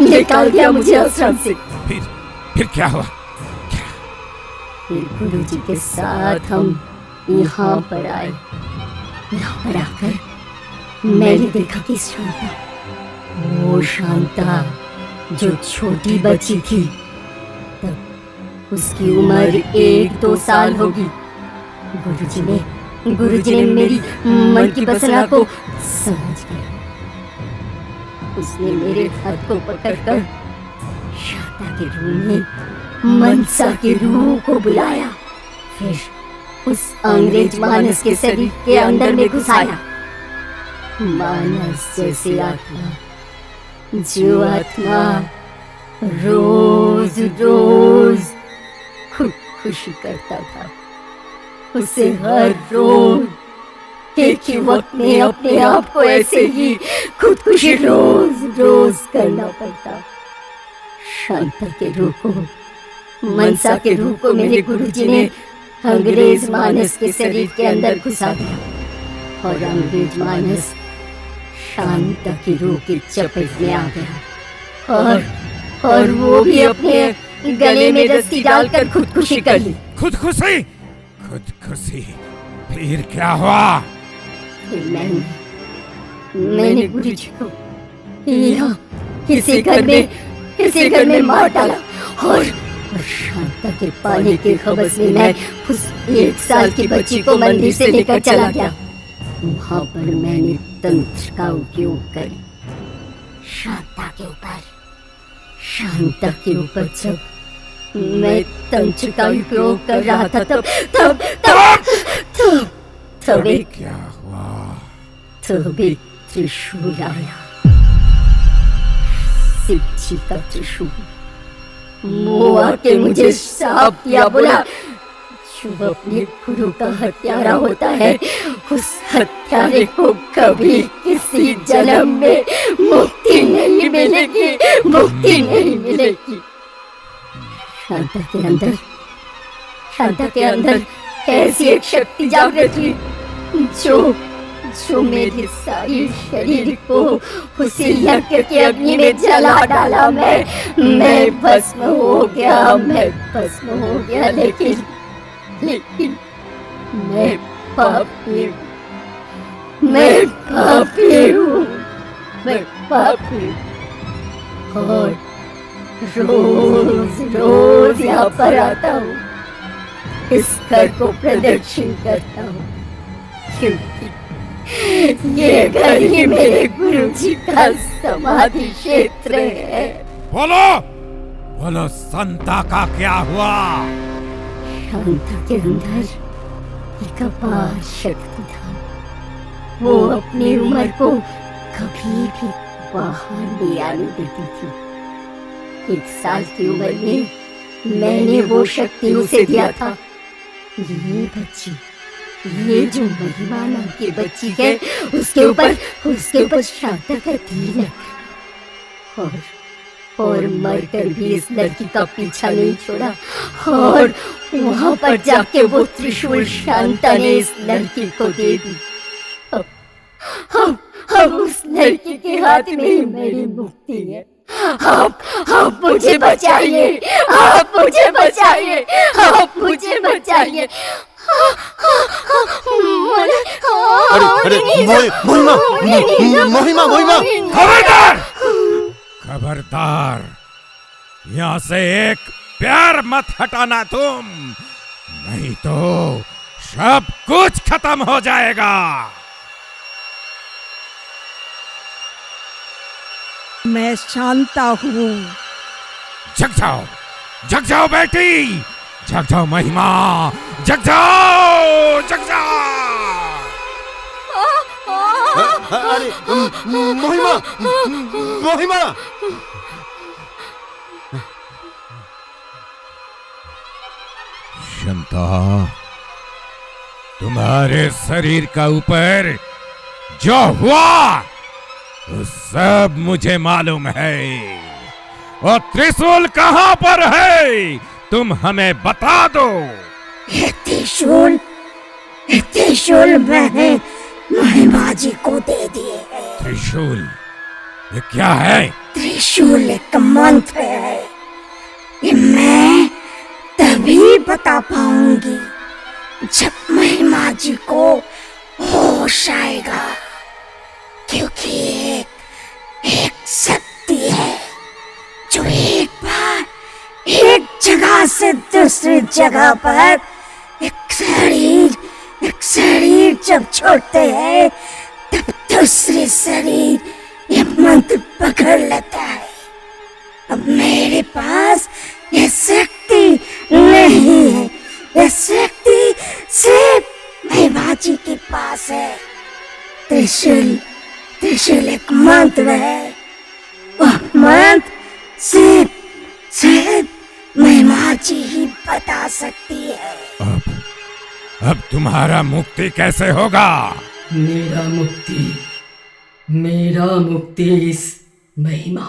निकाल दिया मुझे आश्रम से। फिर क्या हुआ? फिर गुरुजी के साथ हम यहाँ पर आए। यहाँ पर आकर मैंने देखा कि शांता जो छोटी बच्ची थी उसकी उम्र 1-2 साल होगी। गुरुजी ने मेरी मन की बसना को समझ गया। उसने मेरे हाथ को पकड़कर शांता के रूम में मनसा के रूह को बुलाया, फिर उस अंग्रेज मानस के शरीर के अंदर में घुसाया। मानस जैसे आत्मा, जो आत्मा रोज रोज खुदकुशी करता था, उसे हर रोज एक ही वक्त में अपने आप को ऐसे ही खुदकुशी रोज रोज करना पड़ता। शांता के रूह को, मनसा के रूह को मेरे गुरुजी ने अंग्रेज मानस के शरीर के अंदर घुसा दिया, और अंग्रेज मानस शांता की रूह की चपेट में आ गया, और वो भी अपने गले में रस्सी डालकर खुदकुशी कर ली। खुदकुशी? खुदकुशी फिर क्या हुआ? फिर मैंने गुरुजी को यहाँ इसी घर में मार डाला, और शांता के पानी के खबस में मैं उस 1 साल की बच्ची को मंदिर से लेकर चला गया। वहां पर मैंने तंत्र का उपयोग कर शांता के ऊपर जब मैं तंत्र का उपयोग कर रहा था तब एक क्या हुआ? तब एक त्रिशूल आया, शिव जी का त्रिशूल। वो आके मुझे श्राप दिया, बोला जो अपने गुरु का हत्यारा होता है, उस हत्यारे को कभी किसी जन्म में मुक्ति नहीं मिलेगी। शांता के अंदर ऐसी एक शक्ति जागृत हुई जो मेरे सारे शरीर को उसी यज्ञ के अग्नि में जला डाला। मैं भस्म हो गया, लेकिन मैं पापी हूँ, और रोज यहाँ पर आता हूँ, इस घर को प्रदक्षिण करता हूँ, क्योंकि ये घर ही मेरे गुरुजी का समाधि क्षेत्र है। बोलो संता का क्या हुआ? शांता के अंदर एक अपार शक्ति था। वो अपनी उम्र को कभी भी बाहर नहीं आने देती थी। 1 साल की उम्र में मैंने वो शक्ति उसे दिया था। ये जो महिमा नाम की बच्ची है, उसके ऊपर शांता का तीर लगा, और मरकर भी इस लड़की का पीछा नहीं छोड़ा, और वहां पर जाके वो त्रिशूल शांता ने इस लड़की को दे दी। अब उस लड़की के हाथ में ही मेरी मुक्ति है। आप मुझे बचाइए। महिमा! खबरदार! यहाँ से एक पैर मत हटाना तुम, नहीं तो सब कुछ खत्म हो जाएगा। मैं शांता हूँ। जग जाओ बेटी, जग जाओ महिमा, जग जाओ। अरे महिमा! शांता, तुम्हारे शरीर का ऊपर जो हुआ वो सब मुझे मालूम है। और त्रिशूल कहाँ पर है, तुम हमें बता दो। त्रिशूल मैंने महिमा जी को दे दिए है। त्रिशूल ये क्या है? त्रिशूल एक मंत्र है, ये मैं तभी बता पाऊंगी जब महिमा जी को होश आएगा, क्योंकि एक शक्ति है जो एक बार एक जगह से दूसरी जगह पर एक शरीर जब छोड़ते हैं तब दूसरी शरीर ये मंत्र पकड़ लेता है। अब मेरे पास ये शक्ति नहीं है, ये शक्ति सिर्फ महिमाजी के पास है। त्रिशूल एक मंत्र है, वह मंत्र सिर्फ महिमाजी ही बता सकती है। अब तुम्हारा मुक्ति कैसे होगा? मेरा मुक्ति इस महिमा,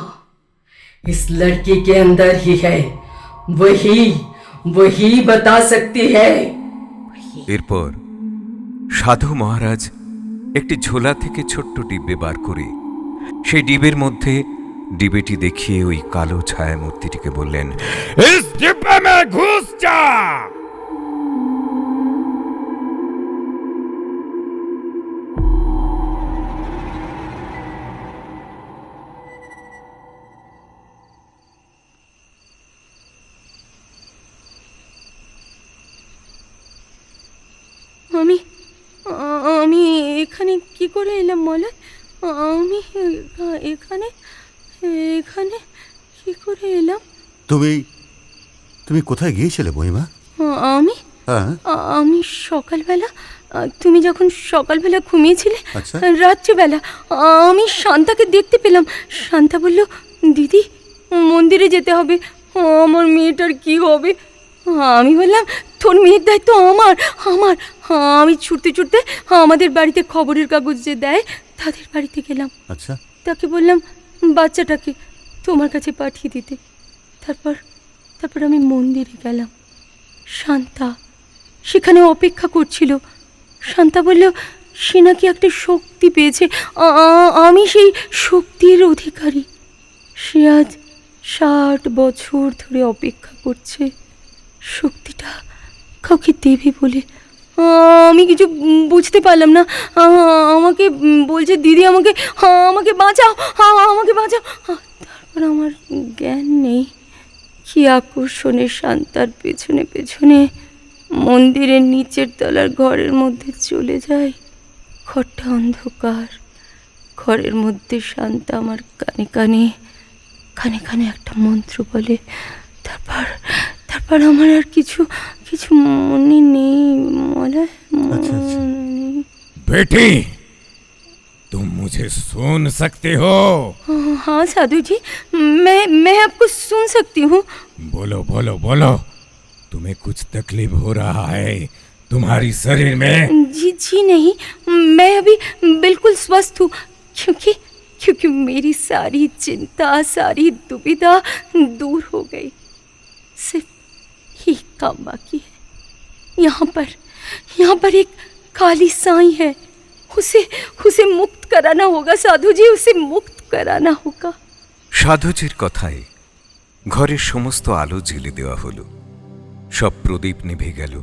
इस लड़की के अंदर ही है। वही बता सकती है। এরপর সাধু মহারাজ একটি ঝোলা থেকে ছোট্ট ডিব্বে বার করে সেই ডিবের মধ্যে ডিবেটি দেখিয়ে ওই কালো ছায়া মূর্তিটিকে বললেন, इस डिब्बे में घुस जा। আমি এখানে কি করে এলাম মলয়? আমি এখানে কি করে এলাম? তুমি কোথায় গিয়েছিলে মহিমা? আমি সকালবেলা, তুমি যখন সকালবেলা ঘুমিয়েছিলে, আচ্ছা। রাত্রিবেলা আমি শান্তাকে দেখতে পেলাম। শান্তা বলল, দিদি মন্দিরে যেতে হবে, আমার মেয়েটার কি হবে? আমি বললাম, তোর মেয়ের দায়িত্ব আমার। আমি ছুটতে আমাদের বাড়িতে খবরের কাগজ যে দেয় তাদের বাড়িতে গেলাম। আচ্ছা। তাকে বললাম বাচ্চাটাকে তোমার কাছে পাঠিয়ে দিতে। তারপর আমি মন্দিরে গেলাম। শান্তা সেখানে অপেক্ষা করছিল। শান্তা বলল সে নাকি একটা শক্তি পেয়েছে, আমি সেই শক্তির অধিকারী। সে আজ 60 বছর ধরে অপেক্ষা করছে শক্তিটা কাউকে দেবে বলে। আমি কিছু বুঝতে পারলাম না। আমাকে বলছে, দিদি আমাকে বাঁচাও, আমাকে বাঁচাও। তারপর আমার জ্ঞান নেই। কি আকর্ষণে শান্তার পেছনে পেছনে মন্দিরের নিচের তলার ঘরের মধ্যে চলে যায়। ঘরটা অন্ধকার। ঘরের মধ্যে শান্তা আমার কানে কানে একটা মন্ত্র বলে। তারপর আমার আর কিছু মনে নেই। बेटी, तुम मुझे सुन सकते हो? हाँ साधु जी, मैं आपको सुन सकती हूँ। बोलो बोलो बोलो, तुम्हें कुछ तकलीफ हो रहा है तुम्हारी शरीर में? जी नहीं, मैं अभी बिल्कुल स्वस्थ हूँ, क्योंकि मेरी सारी चिंता, सारी दुविधा दूर हो गई। सिर्फ ही काम बाकी है। यहाँ पर एक काली साईं है, उसे मुक्त कराना होगा साधु जी, उसे मुक्त कराना होगा। সাধুজির কথায় ঘরের সমস্ত আলো জ্বেলে দেওয়া হলো। সব প্রদীপ নিভে গেল।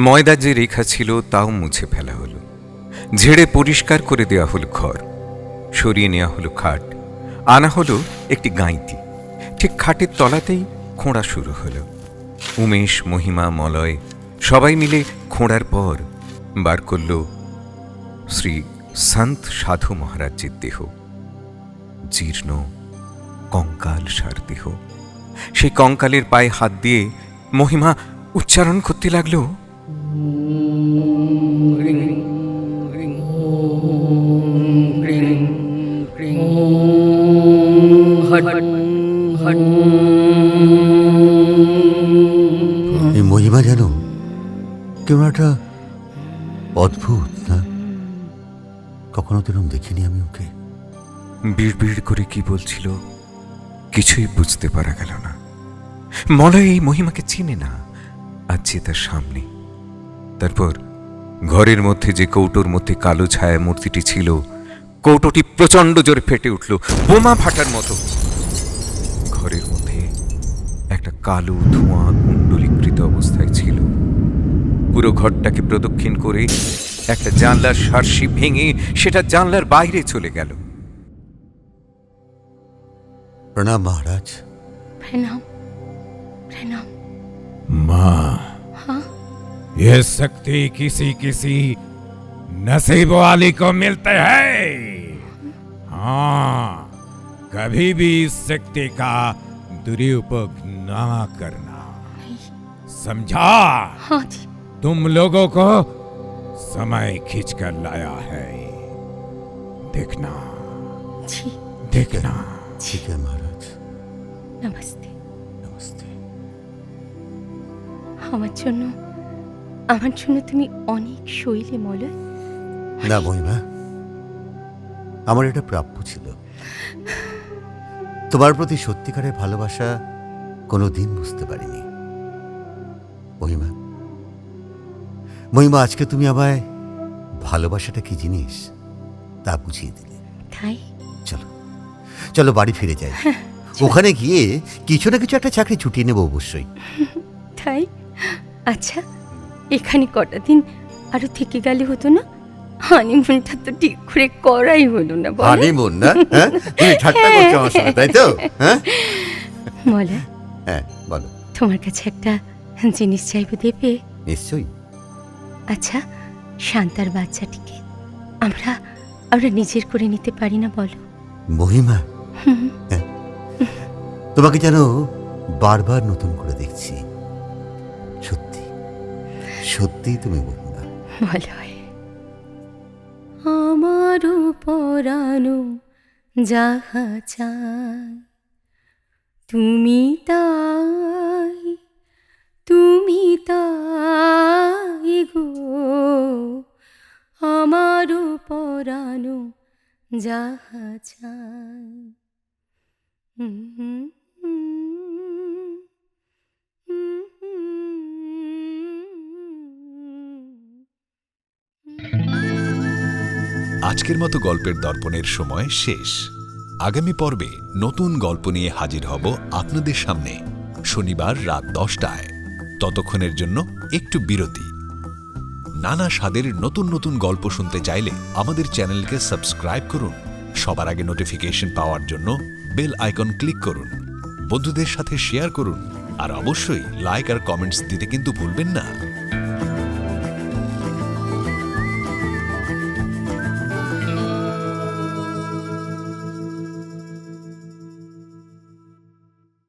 ময়দা যে রেখা ছিল তাও মুছে ফেলা হলো। ঝেড়ে পরিষ্কার করে দেওয়া হলো ঘর। সরিয়ে নেওয়া হলো খাট, আনা হলো একটি গাঁইতি। ঠিক খাটের তলাতেই খোঁড়া শুরু হলো। উমেশ, মহিমা, মলয় সবাই মিলে খোঁড়ার পর বার করল শ্রী সন্ত সাধু মহারাজজির দেহ। জীর্ণ কঙ্কাল সার দেহ। সেই কঙ্কালের পায়ে হাত দিয়ে মহিমা উচ্চারণ করতে লাগলো, এই মহিমা যেন কেমন একটা অদ্ভুত, না? কখনো তো এরকম দেখিনি আমি ওকে। বিড় করে কি বলছিল কিছুই বুঝতে পারা গেল না। মলয় এই মহিমাকে চিনে না, আজ যে তার সামনে। তারপর ঘরের মধ্যে যে কৌটোর মধ্যে কালো ছায়া মূর্তিটি ছিল, কৌটোটি প্রচন্ড জোরে ফেটে উঠল, বোমা ফাটার মতো। ঘরের মধ্যে একটা কালো ধোঁয়া কুণ্ডলীকৃত অবস্থায় ছিল। পুরো ঘরটাকে প্রদক্ষিণ করে একটা জানলার শার্সি ভেঙে সেটা জানলার বাইরে চলে গেল। প্রণাম মহারাজ। प्रणाम। माँ, हाँ? ये शक्ति किसी किसी नसीब वाली को मिलते हैं। हाँ, कभी भी इस शक्ति का दुरुपयोग ना करना, समझा? हाँ जी। तुम लोगों को समय खींच कर लाया है, देखना जी। देखना। ठीक है महाराज। नमस्ते। नमस्ते। আমার জন্য তুমি অনেক শৈলে মলয়। না মহিমা, আমার এটা প্রাপ্য ছিল। তোমার প্রতি সত্যিকারের ভালোবাসা কোনোদিন বুঝতে পারিনি। মহিমা, মহিমা, আজকে তুমি আমায় ভালোবাসাটা কি জিনিস তা বুঝিয়ে দিলে। তাই চলো চলো বাড়ি ফিরে যাই। ওখানে গিয়ে কিছু না কিছু একটা চাকরি ছুটিয়ে নেবো অবশ্যই। তাই? আচ্ছা, এখানে কটা দিন আরো থেকে গেলে হতো না? হানিমুনটা তো ঠিক করে করাই হলো না, বলো? হানিমুন না? হ্যাঁ, তুমি ঠাট্টা করছো আমার সঙ্গে, তাই তো? হ্যাঁ মলয়, হ্যাঁ, বলো। তোমার কাছে একটা জিনিস চাইবো, দেবে? নিশ্চয়ই। আচ্ছা, শান্তার বাচ্চাটিকে আমরা আমরা নিজের করে নিতে পারি না, বলো? মহিমা, হ্যাঁ, তোমাকে যেন বারবার নতুন করে দেখছি। সত্যি সত্যি তুমি মহিমা। মলয়, আমারও পরানো যাহা চাই তুমি তাই গো, আমারও পরানো যাহা চাই। আজকের মতো গল্পের দর্পণের সময় শেষ। আগামী পর্বে নতুন গল্প নিয়ে হাজির হব আপনাদের সামনে শনিবার রাত 10টায়। ততক্ষণের জন্য একটু বিরতি। নানা স্বাদের নতুন নতুন গল্প শুনতে চাইলে আমাদের চ্যানেলকে সাবস্ক্রাইব করুন। সবার আগে নোটিফিকেশন পাওয়ার জন্য বেল আইকন ক্লিক করুন। বন্ধুদের সাথে শেয়ার করুন, আর অবশ্যই লাইক আর কমেন্টস দিতে কিন্তু ভুলবেন না।